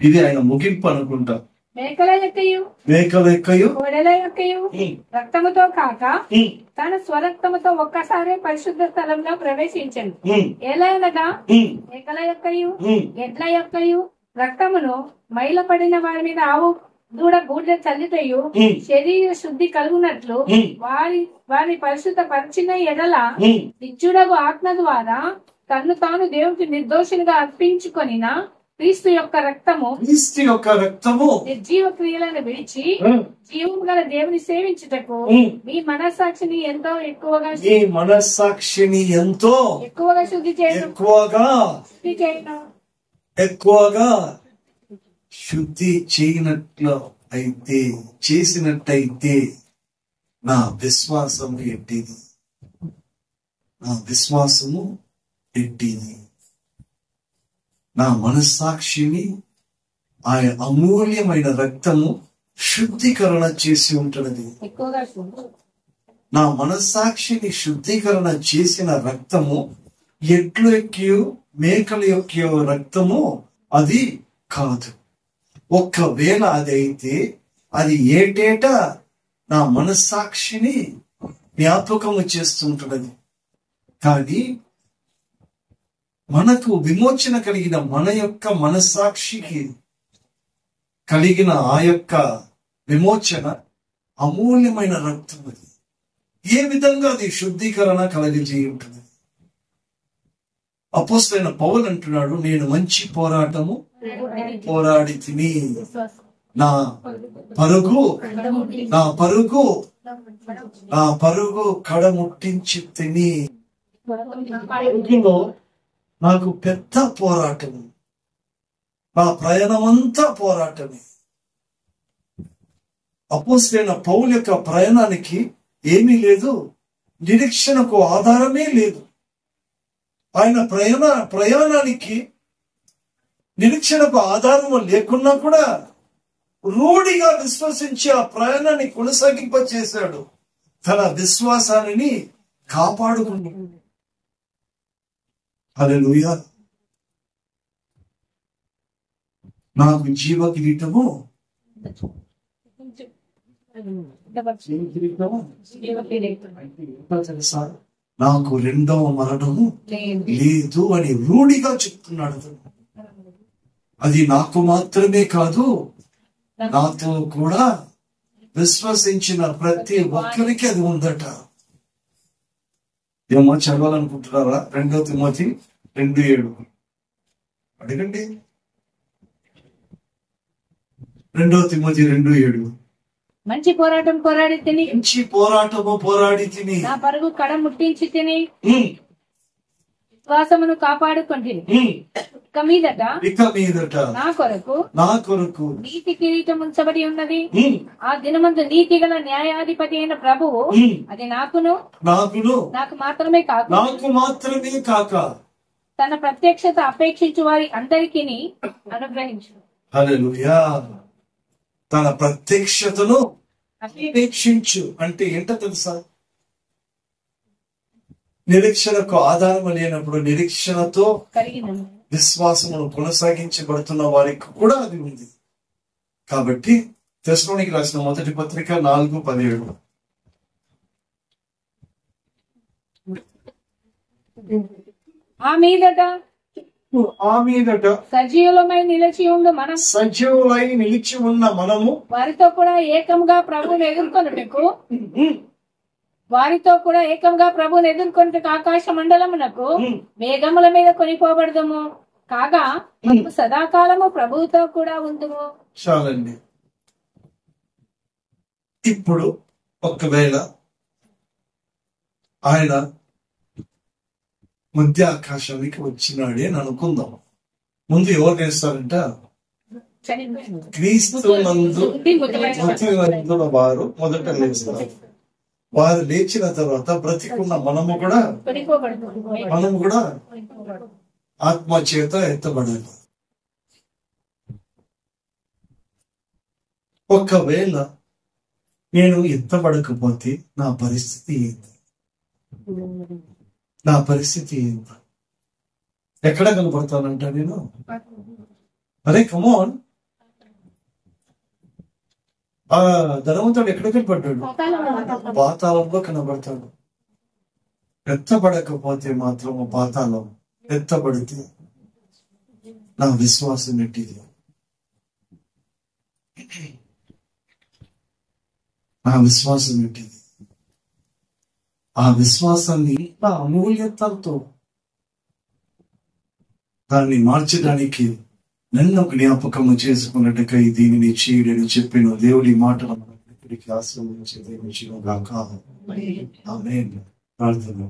ఇది ఆయన ముగింపు అనుకుంటా. మేకల యొక్కయు రక్తముతో కాక తన స్వరక్తముతో ఒక్కసారి పరిశుద్ధ స్థలంలో ప్రవేశించను. ఎలాగనగా మేకల యొక్కయు ఎడ్ల యొక్కయు రక్తమును మైలపడిన వారి మీద ఆవు దూడ గూడ్ల చల్లితయు శరీర శుద్ధి కలుగునట్లు వారి పరిశుద్ధ పరిచిన ఎడల నిత్యుడగు ఆత్మ ద్వారా తన్ను తాను దేవునికి నిర్దోషునిగా అర్పించుకొనిన క్రీస్తు యొక్క రక్తము నిర్జీవ క్రియలను విడిచి జీవము గల దేవుని సేవించుటకు మీ మనస్సాక్షిని ఎంతో ఎక్కువగా శుద్ధి చేసినట్టయితే నా విశ్వాసము ఎట్టిది. నా మనస్సాక్షిని ఆయన అమూల్యమైన రక్తము శుద్ధీకరణ చేసి ఉంటున్నది. నా మనస్సాక్షిని శుద్ధీకరణ చేసిన రక్తము ఎడ్ల యొక్కయో మేకల యొక్కయో రక్తము అది కాదు. ఒక్కవేళ అదైతే అది ఏటేటా నా మనస్సాక్షిని జ్ఞాపకము చేస్తుంటున్నది. కానీ మనకు విమోచన కలిగిన మన యొక్క మనస్సాక్షికి కలిగిన ఆ యొక్క విమోచన అమూల్యమైన రక్తం. అది ఏ విధంగా అది శుద్ధీకరణ కలిగజేయి ఉంటుంది. అపోస్తలుడైన పౌలు అంటున్నాడు, నేను మంచి పోరాటము పోరాడి తిని నా పరుగు కడముట్టించి తిని. నాకు పెద్ద పోరాటము, నా ప్రయాణమంతా పోరాటమే. అపోస్తలుడైన పౌలు యొక్క ప్రయాణానికి ఏమీ లేదు, నిరీక్షణకు ఆధారమే లేదు. ఆయన ప్రయాణానికి నిరీక్షణకు ఆధారము లేకున్నా కూడా రూఢిగా విశ్వసించి ఆ ప్రయాణాన్ని కొనసాగింప చేశాడు. తన విశ్వాసాన్ని కాపాడుకున్నాడు. హల్లెలూయా. నాకు జీవ కిరీటము తెలుసా, నాకు రెండవ మరణము లేదు అని రూఢిగా చెప్తున్నాడు. అది నాకు మాత్రమే కాదు, నాతో కూడా విశ్వసించిన ప్రతి ఒక్కరికి అది ఉందట. ఏమో చదవాలనుకుంటున్నారా? 2 తిమోతి 2:7 అడగండి. 2 తిమోతి 2:7. మంచి పోరాటం పోరాడి తిని, మంచి పోరాటము పోరాడి తిని, నా పరుగు కడ ముట్టించి తిని, విశ్వాసమును కాపాడుకుంటుంది. ఇక మీదట నా కొరకు నీతి కిరీటం ఉంచబడి ఉన్నది. ఆ దినమందు నీతి గల న్యాయాధిపతి అయిన ప్రభువు అది నాకు మాత్రమే కాక తన ప్రత్యక్షత అపేక్షించు వారి అందరికీ అనుగ్రహించు. హల్లెలూయా. తన ప్రత్యక్షతను అపేక్షించు అంటే ఏంటో తెలుసా? నిరీక్షణకు ఆధారం లేనప్పుడు నిరీక్షణతో విశ్వాసమును కొనసాగించబడుతున్న వారికి కూడా అది ఉంది. కాబట్టి తెస్సలోనికీయులకు రాసిన మొదటి పత్రిక 4:17. ఆ మీదట సజీవులై నిలిచి ఉన్న మనము వారితో కూడా ఏకంగా ప్రభువును ఎదుర్కొనుటకు ఆకాశ మండలమునకు మేఘముల మీద కొనిపోబడదము. కాగా సదాకాలము ప్రభువుతో కూడా ఉందుము. చాలండి. ఇప్పుడు ఒకవేళ ఆయన మధ్య ఆకాశానికి వచ్చినాడే అని అనుకుందాం. ముందు ఎవరు లేస్తారంట? క్రీస్తునందు వారు మొదట లేస్తారు. వారు లేచిన తర్వాత బ్రతికున్న మనము కూడా ఆత్మ చేత ఎత్తబడాలి. ఒకవేళ నేను ఎత్తబడకపోతే నా పరిస్థితి ఏంటి? ఎక్కడ కనబడతానంట నేను? అరే కమోన్, ఆ ధనవంతుడు ఎక్కడ కనపడ్డాడు? పాతాళంలో కనబడతాడు. ఎత్తబడకపోతే మాత్రము పాతాళం, ఎత్తబడితే నా విశ్వాసం ఎట్టిది? నా విశ్వాసం ఎట్టిది? ఆ విశ్వాసాన్ని ఇంత అమూల్యతతో దాన్ని మార్చడానికి నన్ను జ్ఞాపకము చేసుకున్నట్టుకై దీనిని చేయడని చెప్పిన దేవుడి మాటలు మనకి ఆశ్రమించే దేవుని గాక. ఆమేన్. ప్రార్థన.